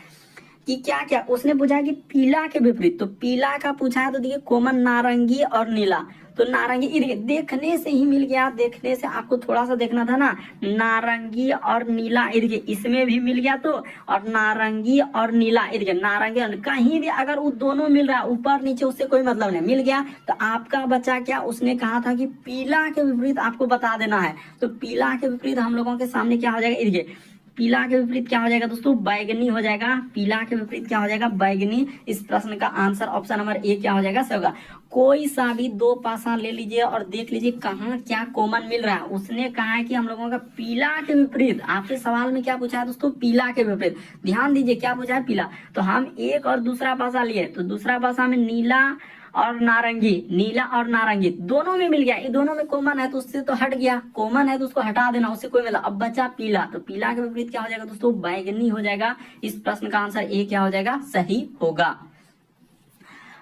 कि क्या क्या। उसने पूछा कि पीला के विपरीत, तो पीला का पूछा है, तो देखिए कॉमन नारंगी और नीला। तो नारंगी, ये देखिए देखने से ही मिल गया, देखने से आपको थोड़ा सा देखना था ना, नारंगी और नीला, ये देखिए इसमें भी मिल गया तो, और नारंगी और नीला, ये देखिए नारंगी और कहीं भी अगर वो दोनों मिल रहा है ऊपर नीचे उससे कोई मतलब नहीं, मिल गया तो आपका बचा क्या, उसने कहा था कि पीला के विपरीत आपको बता देना है। तो पीला के विपरीत हम लोगों के सामने क्या हो जाएगा, ये देखिए पीला के विपरीत क्या हो जाएगा दोस्तों, बैगनी हो जाएगा। पीला के विपरीत क्या हो जाएगा, बैगनी। इस प्रश्न का आंसर ऑप्शन नंबर ए क्या हो जाएगा, सही होगा। कोई सा भी दो पासा ले लीजिए और देख लीजिए कहाँ क्या कॉमन मिल रहा है। उसने कहा है कि हम लोगों का पीला के विपरीत, आपसे सवाल में क्या पूछा है दोस्तों, पीला के विपरीत। ध्यान दीजिए क्या पूछा है, पीला। तो हम एक और दूसरा पासा लिए, तो दूसरा पासा में नीला और नारंगी, नीला और नारंगी दोनों में मिल गया, ये दोनों में कॉमन है तो उससे तो हट गया, कॉमन है तो उसको हटा देना, उससे कोई मतलब। अब बचा पीला, तो पीला के विपरीत क्या हो जाएगा दोस्तों, बैगनी हो जाएगा। इस प्रश्न का आंसर ए क्या हो जाएगा, सही होगा।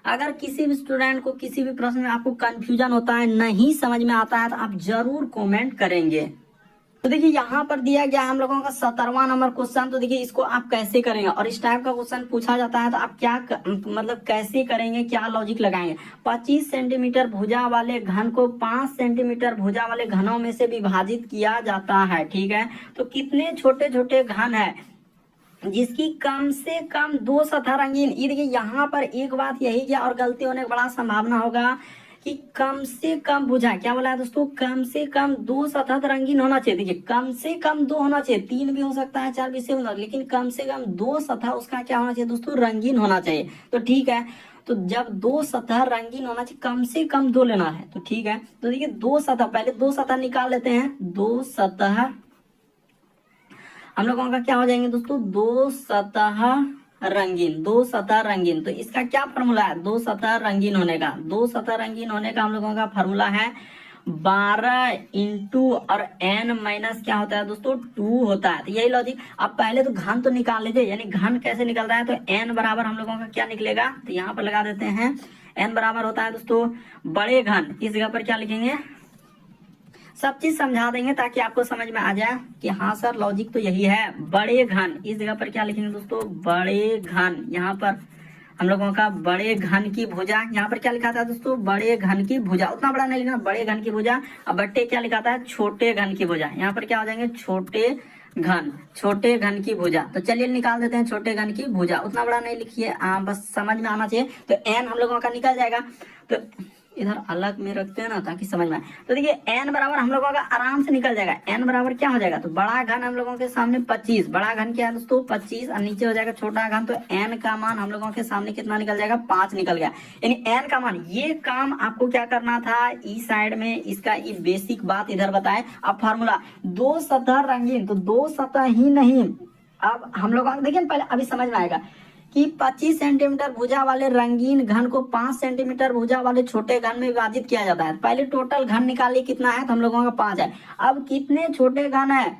अगर किसी भी स्टूडेंट को किसी भी प्रश्न में आपको कंफ्यूजन होता है, नहीं समझ में आता है, तो आप जरूर कमेंट करेंगे। तो देखिए यहाँ पर दिया गया हम लोगों का 17वां नंबर क्वेश्चन। तो देखिए इसको आप कैसे करेंगे, और इस टाइप का क्वेश्चन पूछा जाता है तो आप क्या मतलब कैसे करेंगे, क्या लॉजिक लगाएंगे। 25 सेंटीमीटर भुजा वाले घन को 5 सेंटीमीटर भुजा वाले घनों में से विभाजित किया जाता है, ठीक है। तो कितने छोटे छोटे घन है जिसकी कम से कम 2 सतह रंगीन। ये देखिए यहाँ पर एक बात यही क्या, और गलती होने की बड़ा संभावना होगा कि कम से कम भुजा, क्या बोला है दोस्तों, कम से कम 2 सतह रंगीन होना चाहिए। देखिए कम से कम 2 होना चाहिए, 3 भी हो सकता है, 4 भी से होना, लेकिन कम से कम 2 सतह उसका क्या होना चाहिए दोस्तों, रंगीन होना चाहिए। तो ठीक है, तो जब 2 सतह रंगीन होना चाहिए, कम से कम 2 लेना है, तो ठीक है। तो देखिए 2 सतह, पहले 2 सतह निकाल लेते हैं। 2 सतह हम लोगों का क्या हो जाएंगे दोस्तों, 2 सतह रंगीन, 2 सतह रंगीन। तो इसका क्या फॉर्मूला है, 2 सतह रंगीन होने का, 2 सतह रंगीन होने का हम लोगों का फॉर्मूला है 12 इंटू और n माइनस क्या होता है दोस्तों, 2 होता है। तो यही लॉजिक। अब पहले तो घन तो निकाल लीजिए, यानी घन कैसे निकलता है, तो n बराबर हम लोगों का क्या निकलेगा, तो यहाँ पर लगा देते हैं। n बराबर होता है दोस्तों बड़े घन, इस जगह पर क्या लिखेंगे, सब चीज समझा देंगे ताकि आपको समझ में आ जाए कि हाँ सर लॉजिक तो यही है। बड़े घन, इस जगह पर क्या लिखेंगे दोस्तों, बड़े घन। यहाँ पर हम लोगों का बड़े घन की भुजा, यहाँ पर क्या लिखा था दोस्तों, बड़े घन की भुजा। उतना बड़ा नहीं लिखना, बड़े घन की भुजा। अब बट्टे क्या लिखा था, छोटे घन की भुजा। यहाँ पर क्या हो जाएंगे, छोटे घन, छोटे घन की भुजा। तो चलिए निकाल देते हैं छोटे घन की भुजा। उतना बड़ा नहीं लिखिए, बस समझ में आना चाहिए। तो n हम लोगों का निकल जाएगा, तो इधर अलग में रखते हैं ना ताकि समझ में आए। तो देखिए n बराबर हम लोगों का आराम से निकल जाएगा। n बराबर क्या हो जाएगा, तो बड़ा घन हम लोगों के सामने 25, बड़ा घन क्या है दोस्तों 25, और नीचे हो जाएगा छोटा घन। तो n का मान हम लोगों के सामने कितना निकल जाएगा, 5 निकल गया। यानी n का मान, ये काम आपको क्या करना था, इस साइड में इसका ये बेसिक बात इधर बताए। अब फार्मूला 2 सतह रंगीन, तो 2 सतह ही नहीं, अब हम लोग देखिए पहले अभी समझ में आएगा कि 25 सेंटीमीटर भुजा वाले रंगीन घन को 5 सेंटीमीटर भुजा वाले छोटे घन में विभाजित किया जाता है। पहले टोटल घन निकालिए कितना है, तो हम लोगों का 5 है। अब कितने छोटे घन है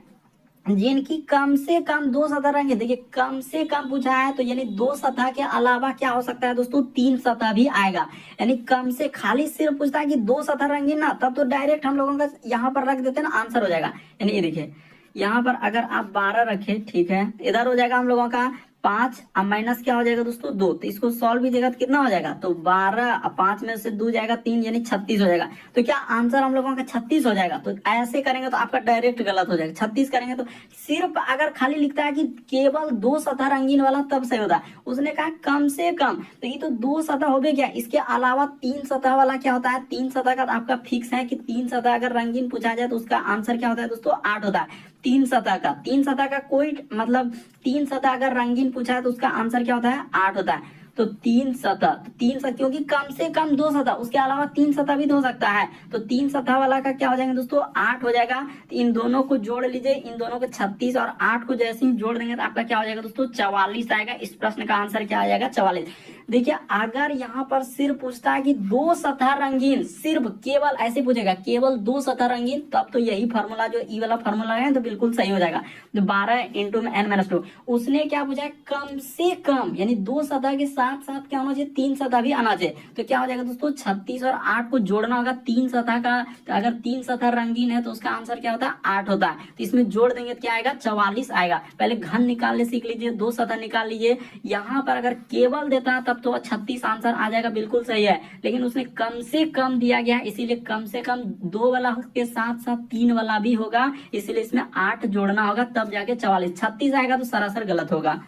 जिनकी कम से कम 2 सतह रंगीन, देखिए कम से कम पूछा है, तो यानी 2 सतह के अलावा क्या हो सकता है दोस्तों, 3 सतह भी आएगा। यानी कम से, खाली सिर्फ पूछता है कि 2 सतह रंगीन ना, तब तो डायरेक्ट हम लोगों का यहाँ पर रख देते हैं ना, आंसर हो जाएगा। यानी ये देखिए यहाँ पर अगर आप 12 रखे, ठीक है, इधर हो जाएगा हम लोगों का 5, अब माइनस क्या हो जाएगा दोस्तों 2, तो इसको सॉल्व कीजिएगा तो कितना हो जाएगा, तो 12, अब 5 में से 2 जाएगा 3, यानी 36 हो जाएगा। तो क्या आंसर हम लोगों का 36 हो जाएगा। तो ऐसे करेंगे तो आपका डायरेक्ट गलत हो जाएगा। 36 करेंगे तो सिर्फ अगर खाली लिखता है कि केवल 2 सतह रंगीन वाला तब सही होता है। उसने कहा कम से कम, तो ये तो 2 सतह हो गया, इसके अलावा 3 सतह वाला क्या होता है, 3 सतह का आपका फिक्स है कि 3 सतह अगर रंगीन पूछा जाए तो उसका आंसर क्या होता है दोस्तों, 8 होता है। 3 सतह का कोई मतलब 3 सतह अगर रंगीन पूछा है तो उसका आंसर क्या होता है, 8 होता है। तो 3 सतह, क्योंकि कम से कम 2 सतह, उसके अलावा 3 सतह भी हो सकता है, तो 3 सतह वाला का क्या हो जाएंगे दोस्तों, 8 हो जाएगा। तो इन दोनों को जोड़ लीजिए, इन दोनों को 36 और 8 को जैसे ही जोड़ देंगे तो आपका क्या हो जाएगा दोस्तों, 44 आएगा। इस प्रश्न का आंसर क्या आ जाएगा, 44। देखिए अगर यहाँ पर सिर्फ पूछता है कि 2 सतह रंगीन, सिर्फ केवल ऐसे पूछेगा, केवल 2 सतह रंगीन, तब तो यही फार्मूला जो ई वाला फार्मूला है तो बिल्कुल सही हो जाएगा। तो 12 इंटू में n-2, उसने क्या पूछा है, कम से कम, यानी 2 सतह के साथ साथ क्या होना चाहिए, 3 सतह भी आना चाहिए। तो क्या हो जाएगा दोस्तों, 36 और 8 को जोड़ना होगा 3 सतह का। तो अगर 3 सतह रंगीन है तो उसका आंसर क्या होता है, 8 होता है। तो इसमें जोड़ देंगे तो क्या आएगा, 44 आएगा। पहले घन निकालने सीख लीजिए, 2 सतह निकाल लीजिए। यहाँ पर अगर केवल देता तब तब तो 36 आंसर आ जाएगा, बिल्कुल सही है। लेकिन उसने कम से कम दिया गया, इसीलिए कम से कम 2 वाला के साथ साथ 3 वाला भी होगा, इसीलिए इसमें 8 जोड़ना होगा, तब जाके 44। 36 आएगा तो सरासर गलत होगा।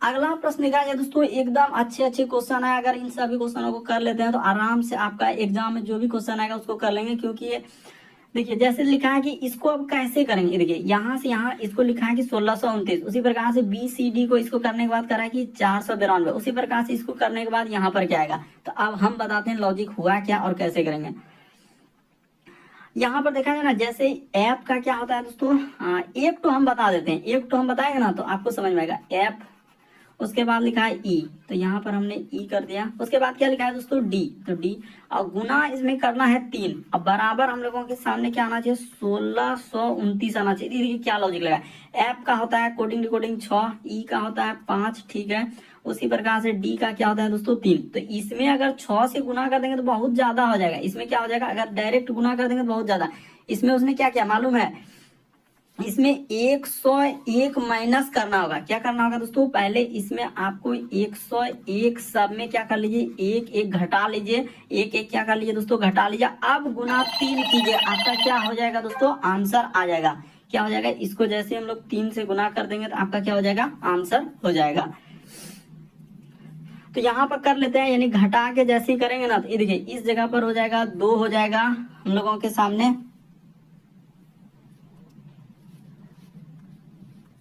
अगला प्रश्न देखा जाए दोस्तों, एकदम अच्छे क्वेश्चन है। अगर इन सभी क्वेश्चनों को कर लेते हैं तो आराम से आपका एग्जाम में जो भी क्वेश्चन आएगा उसको कर लेंगे। क्योंकि ये देखिए जैसे लिखा है कि इसको अब कैसे करेंगे, देखिए यहाँ से यहाँ इसको लिखा है कि 1629, उसी प्रकार से BCD को इसको करने के बाद करा है कि 492, उसी प्रकार से इसको करने के बाद यहाँ पर क्या आएगा। तो अब हम बताते हैं लॉजिक हुआ क्या और कैसे करेंगे। यहाँ पर देखा जाए ना, जैसे ऐप का क्या होता है दोस्तों, एक तो हम बता देते हैं, एक तो हम बताएंगे ना तो आपको समझ में आएगा। ऐप, उसके बाद लिखा है ई, तो यहाँ पर हमने ई कर दिया। उसके बाद क्या लिखा है दोस्तों, डी, तो डी, और गुना इसमें करना है 3। अब बराबर हम लोगों के सामने क्या आना चाहिए, 1629 आना चाहिए। देखिए क्या लॉजिक लगा, ऐप का होता है कोडिंग डिकोडिंग 6, ई का होता है 5, ठीक है। उसी प्रकार से डी का क्या होता है दोस्तों 3। तो इसमें अगर 6 से गुना कर देंगे तो बहुत ज्यादा हो जाएगा। इसमें क्या हो जाएगा, अगर डायरेक्ट गुना कर देंगे तो बहुत ज्यादा। इसमें उसने क्या किया मालूम है, इसमें 101 माइनस करना होगा। क्या करना होगा दोस्तों, पहले इसमें आपको 101 सब में क्या कर लीजिए, एक एक घटा लीजिए, एक एक क्या कर लीजिए दोस्तों, घटा लीजिए। अब गुना 3 कीजिए, आपका क्या हो जाएगा दोस्तों, आंसर आ जाएगा। क्या हो जाएगा, इसको जैसे हम लोग 3 से गुना कर देंगे तो आपका क्या हो जाएगा, आंसर हो जाएगा। तो यहाँ पर कर लेते हैं, यानी घटा के जैसे ही करेंगे ना, तो देखिए इस जगह पर हो जाएगा 2 हो जाएगा हम लोगों के सामने।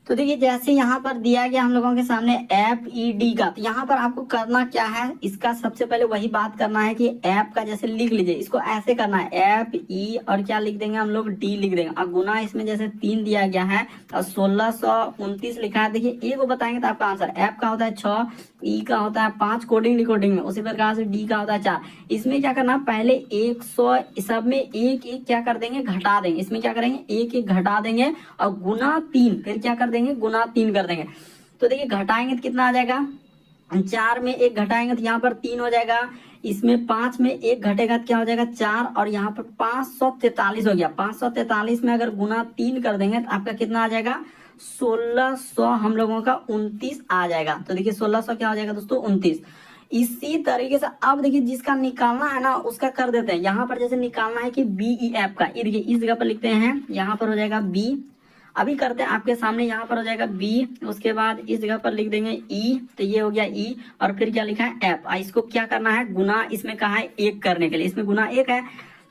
तो देखिए जैसे यहाँ पर दिया गया हम लोगों के सामने ऐप ईडी का, तो यहाँ पर आपको करना क्या है, इसका सबसे पहले वही बात करना है कि ऐप का जैसे लिख लीजिए, इसको ऐसे करना है, ऐप ई और क्या लिख देंगे हम लोग, डी लिख देंगे। और गुना इसमें जैसे 3 दिया गया है और 1629 लिखा है। देखिए एक को बताएंगे तो आपका आंसर, ऐप का होता है 6, ई का होता है 5 कोडिंग डिकोडिंग में, उसी प्रकार से डी का होता है 4। इसमें क्या करना, पहले 100 सब में एक एक क्या कर देंगे, घटा देंगे। इसमें क्या करेंगे, एक एक घटा देंगे और गुना 3, फिर क्या कर देंगे, गुना 3 कर देंगे। तो देखिए घटाएंगे तो कितना आ जाएगा, 4 में 1 घटाएंगे तो यहाँ पर 3 हो जाएगा। इसमें 5 में 1 घटेगा तो क्या हो जाएगा, 4, और यहाँ पर 543 हो गया। 543 में अगर गुना 3 कर देंगे तो आपका कितना आ जाएगा, 1600 हम लोगों का 29 आ जाएगा। तो देखिए 1600 क्या हो जाएगा दोस्तों, 29। इसी तरीके से अब देखिए जिसका निकालना है ना उसका कर देते हैं। यहाँ पर जैसे निकालना है कि बीई ऐप का, ये देखिए इस जगह पर लिखते हैं, यहाँ पर हो जाएगा बी। अभी करते हैं आपके सामने, यहाँ पर हो जाएगा बी, उसके बाद इस जगह पर लिख देंगे ई, तो ये हो गया ई, और फिर क्या लिखा है ऐप। इसको क्या करना है, गुना इसमें कहा है 1 करने के लिए, इसमें गुना 1 है।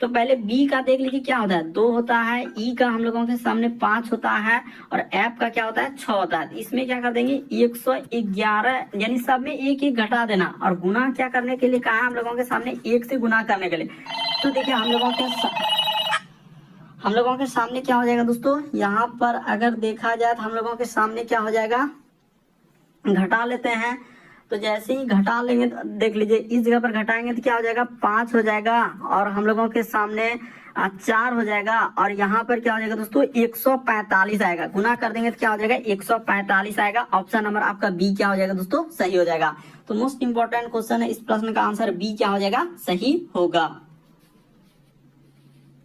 तो पहले बी का देख लीजिए क्या होता है, 2 होता है, ई का हम लोगों के सामने 5 होता है, और ऐप का क्या होता है, 6 होता है। इसमें क्या कर देंगे, 111, यानी सब में एक एक घटा देना, और गुना क्या करने के लिए कहा है हम लोगों के सामने, 1 से गुना करने के लिए। तो देखिए हम लोगों के सामने क्या हो जाएगा दोस्तों, यहाँ पर अगर देखा जाए तो हम लोगों के सामने क्या हो जाएगा, घटा लेते हैं। तो जैसे ही घटा लेंगे तो देख लीजिए इस जगह पर घटाएंगे तो क्या हो जाएगा, 5 हो जाएगा, और हम लोगों के सामने 4 हो जाएगा, और यहाँ पर क्या हो जाएगा दोस्तों, 145 आएगा। गुना कर देंगे तो क्या हो जाएगा, 145 आएगा। ऑप्शन नंबर आपका बी क्या हो जाएगा दोस्तों, सही हो जाएगा। तो मोस्ट इंपॉर्टेंट क्वेश्चन है, इस प्रश्न का आंसर बी क्या हो जाएगा, सही होगा।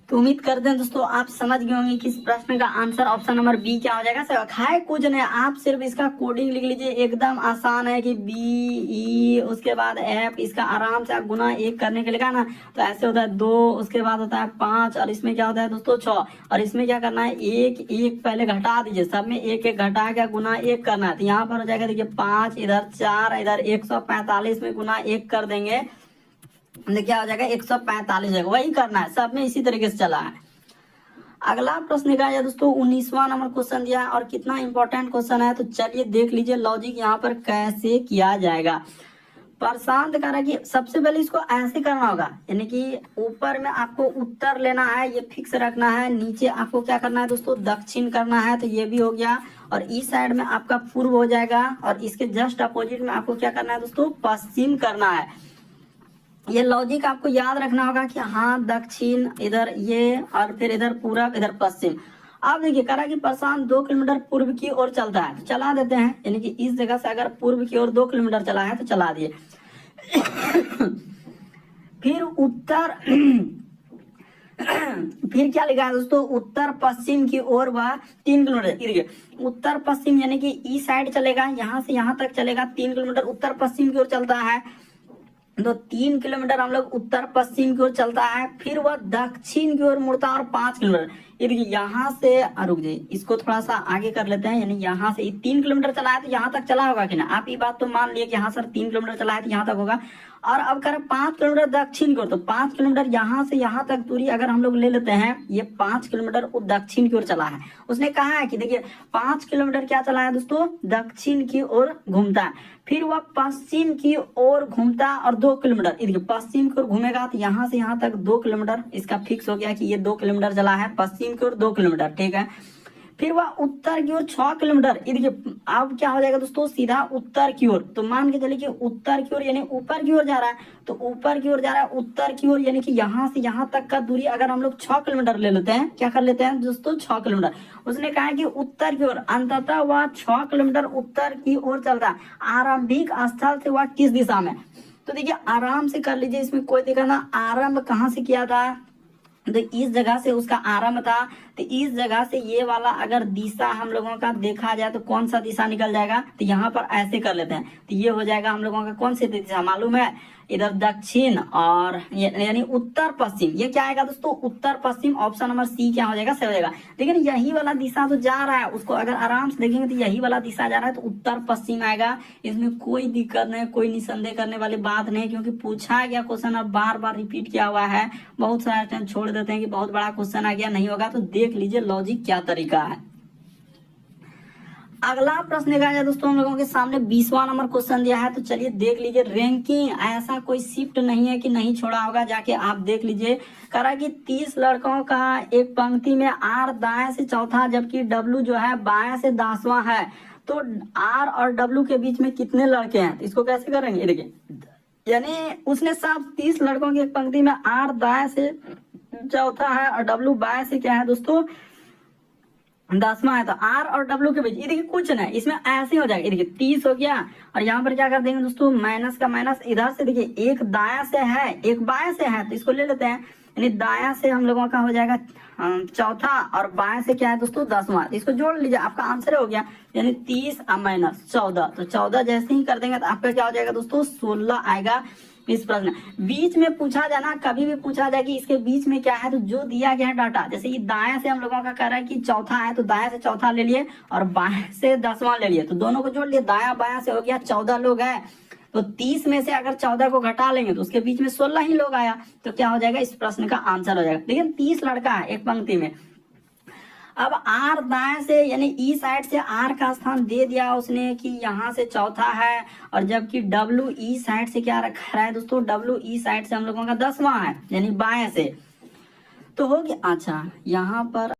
तो उम्मीद करते हैं दोस्तों आप समझ गए होंगे कि इस प्रश्न का आंसर ऑप्शन नंबर बी क्या हो जाएगा। है कुछ नहीं, आप सिर्फ इसका कोडिंग लिख लीजिए, एकदम आसान है कि बी ई, उसके बाद ऐप, इसका आराम से आप गुना 1 करने के लिए ना, तो ऐसे होता है 2, उसके बाद होता है 5, और इसमें क्या होता है दोस्तों 6, और इसमें क्या करना है, एक एक पहले घटा दीजिए, सब में एक एक घटा के गुना 1 करना है। तो यहाँ पर हो जाएगा देखिए 5, इधर 4, इधर 145 में गुना 1 कर देंगे, क्या हो जाएगा, 145 जाएगा। वही करना है, सब में इसी तरीके से चला है। अगला प्रश्न का है दोस्तों 19वां नंबर क्वेश्चन दिया है, और कितना इंपॉर्टेंट क्वेश्चन है, तो चलिए देख लीजिए लॉजिक यहाँ पर कैसे किया जाएगा। प्रशांत कह रहा है कि सबसे पहले इसको ऐसे करना होगा, यानी कि ऊपर में आपको उत्तर लेना है, ये फिक्स रखना है, नीचे आपको क्या करना है दोस्तों, दक्षिण करना है, तो ये भी हो गया, और इस साइड में आपका पूर्व हो जाएगा, और इसके जस्ट अपोजिट में आपको क्या करना है दोस्तों, पश्चिम करना है। ये लॉजिक आपको याद रखना होगा कि हाँ दक्षिण इधर ये, और फिर इधर पूरब, इधर पश्चिम। अब देखिए करा कि प्रशांत 2 किलोमीटर पूर्व की ओर चलता है, तो चला देते हैं, यानी कि इस जगह से अगर पूर्व की ओर 2 किलोमीटर चला है तो चला दिए। फिर उत्तर फिर क्या लिखा है दोस्तों, उत्तर पश्चिम की ओर वह 3 किलोमीटर, देखिए उत्तर पश्चिम यानी कि ईस्ट साइड चलेगा, यहाँ से यहाँ तक चलेगा 3 किलोमीटर उत्तर पश्चिम की ओर चलता है। तो 3 किलोमीटर हम लोग उत्तर पश्चिम की ओर चलता है, फिर वह दक्षिण की ओर मुड़ता है और 5 किलोमीटर, ये देखिए यहाँ से रुक जाइए, इसको थोड़ा सा आगे कर लेते हैं, यानी यहाँ से 3 किलोमीटर चला है तो यहाँ तक चला होगा कि ना, आप ये बात तो मान लिए कि यहाँ सर 3 किलोमीटर चला है तो यहाँ तक होगा। और अब करें 5 किलोमीटर दक्षिण की ओर, तो 5 किलोमीटर यहाँ से यहाँ तक दूरी अगर हम लोग ले लेते हैं, ये 5 किलोमीटर दक्षिण की ओर चला है। उसने कहा है कि देखिए 5 किलोमीटर क्या चला है दोस्तों, दक्षिण की ओर घूमता है, फिर वह पश्चिम की ओर घूमता और 2 किलोमीटर, देखिए पश्चिम की ओर घूमेगा तो यहाँ से यहाँ तक 2 किलोमीटर, इसका फिक्स हो गया कि ये 2 किलोमीटर चला है, पश्चिम की ओर 2 किलोमीटर, ठीक है। फिर वह उत्तर की ओर 6 किलोमीटर, ये देखिए अब क्या हो जाएगा दोस्तों, सीधा उत्तर की ओर, तो मान के चलिए कि उत्तर की ओर यानी ऊपर की ओर जा रहा है, तो ऊपर की ओर जा रहा है उत्तर की ओर, यानी कि यहाँ से यहाँ तक का दूरी अगर हम लोग 6 किलोमीटर ले लेते हैं, क्या कर लेते हैं दोस्तों 6 किलोमीटर। उसने कहा कि उत्तर की ओर अंततः वह 6 किलोमीटर उत्तर की ओर चल रहा है, आरंभिक स्थल से वह किस दिशा में, तो देखिए आराम से कर लीजिए, इसमें कोई दिक्कत ना, आरंभ कहाँ से किया था, तो इस जगह से उसका आरंभ था, तो इस जगह से ये वाला अगर दिशा हम लोगों का देखा जाए तो कौन सा दिशा निकल जाएगा, तो यहाँ पर ऐसे कर लेते हैं, तो ये हो जाएगा हम लोगों का कौन सी दिशा मालूम है, इधर दक्षिण और यानी उत्तर पश्चिम, ये क्या आएगा दोस्तों उत्तर पश्चिम, ऑप्शन नंबर सी क्या हो जाएगा, सही हो जाएगा। लेकिन यही वाला दिशा तो जा रहा है, उसको अगर आराम से देखेंगे तो यही वाला दिशा जा रहा है, तो उत्तर पश्चिम आएगा, इसमें कोई दिक्कत नहीं, कोई निसंदेह करने वाली बात नहीं, क्योंकि पूछा गया क्वेश्चन अब बार बार रिपीट किया हुआ है, बहुत सारा टाइम छोड़ देते हैं कि बहुत बड़ा क्वेश्चन आ गया, नहीं होगा, तो देख लीजिए लॉजिक क्या तरीका है। अगला प्रश्न देखा जाए दोस्तों, हम लोगों के सामने 20वां नंबर क्वेश्चन दिया है, तो चलिए देख लीजिए। रैंकिंग ऐसा कोई शिफ्ट नहीं है कि नहीं छोड़ा होगा, जाके आप देख लीजिए। करा कि 30 लड़कों का एक पंक्ति में आर दाएं से चौथा जबकि डब्लू जो है बाएं से 10वां है, तो आर और डब्लू के बीच में कितने लड़के हैं, तो इसको कैसे करेंगे, देखिए यानी उसने साफ 30 लड़कों की एक पंक्ति में आर दाएं से चौथा है और डब्लू बाएं से क्या है दोस्तों 10वां है, तो आर और डब्लू के बीच ये देखिए कुछ नहीं, इसमें ऐसे हो जाएगा, ये देखिए 30 हो गया और यहाँ पर क्या कर देंगे दोस्तों, माइनस का माइनस, इधर से देखिए एक दाया से है एक बाएं से है, तो इसको ले लेते हैं, यानी दाया से हम लोगों का हो जाएगा चौथा और बाएं से क्या है दोस्तों 10वां, इसको जोड़ लीजिए, आपका आंसर हो गया, यानी 30 माइनस 14, तो 14 जैसे ही कर देंगे तो आपका क्या हो जाएगा दोस्तों 16 आएगा। इस प्रश्न बीच में पूछा जाना, कभी भी पूछा जाए कि इसके बीच में क्या है, तो जो दिया गया है डाटा, जैसे ये दाएं से हम लोगों का कह रहा है कि चौथा है, तो दाएं से चौथा ले लिए और बाएं से 10वां ले लिए, तो दोनों को जोड़ लिए, दाया बाया से हो गया 14 लोग हैं, तो 30 में से अगर 14 को घटा लेंगे तो उसके बीच में 16 ही लोग आया, तो क्या हो जाएगा, इस प्रश्न का आंसर हो जाएगा। लेकिन 30 लड़का है एक पंक्ति में, अब आर दाएं से यानी ई साइड से आर का स्थान दे दिया उसने कि यहाँ से चौथा है, और जबकि डब्ल्यू ई साइड से क्या रखा है दोस्तों, डब्ल्यू ई साइड से हम लोगों का 10वां है यानी बाएं से, तो हो गया। अच्छा यहाँ पर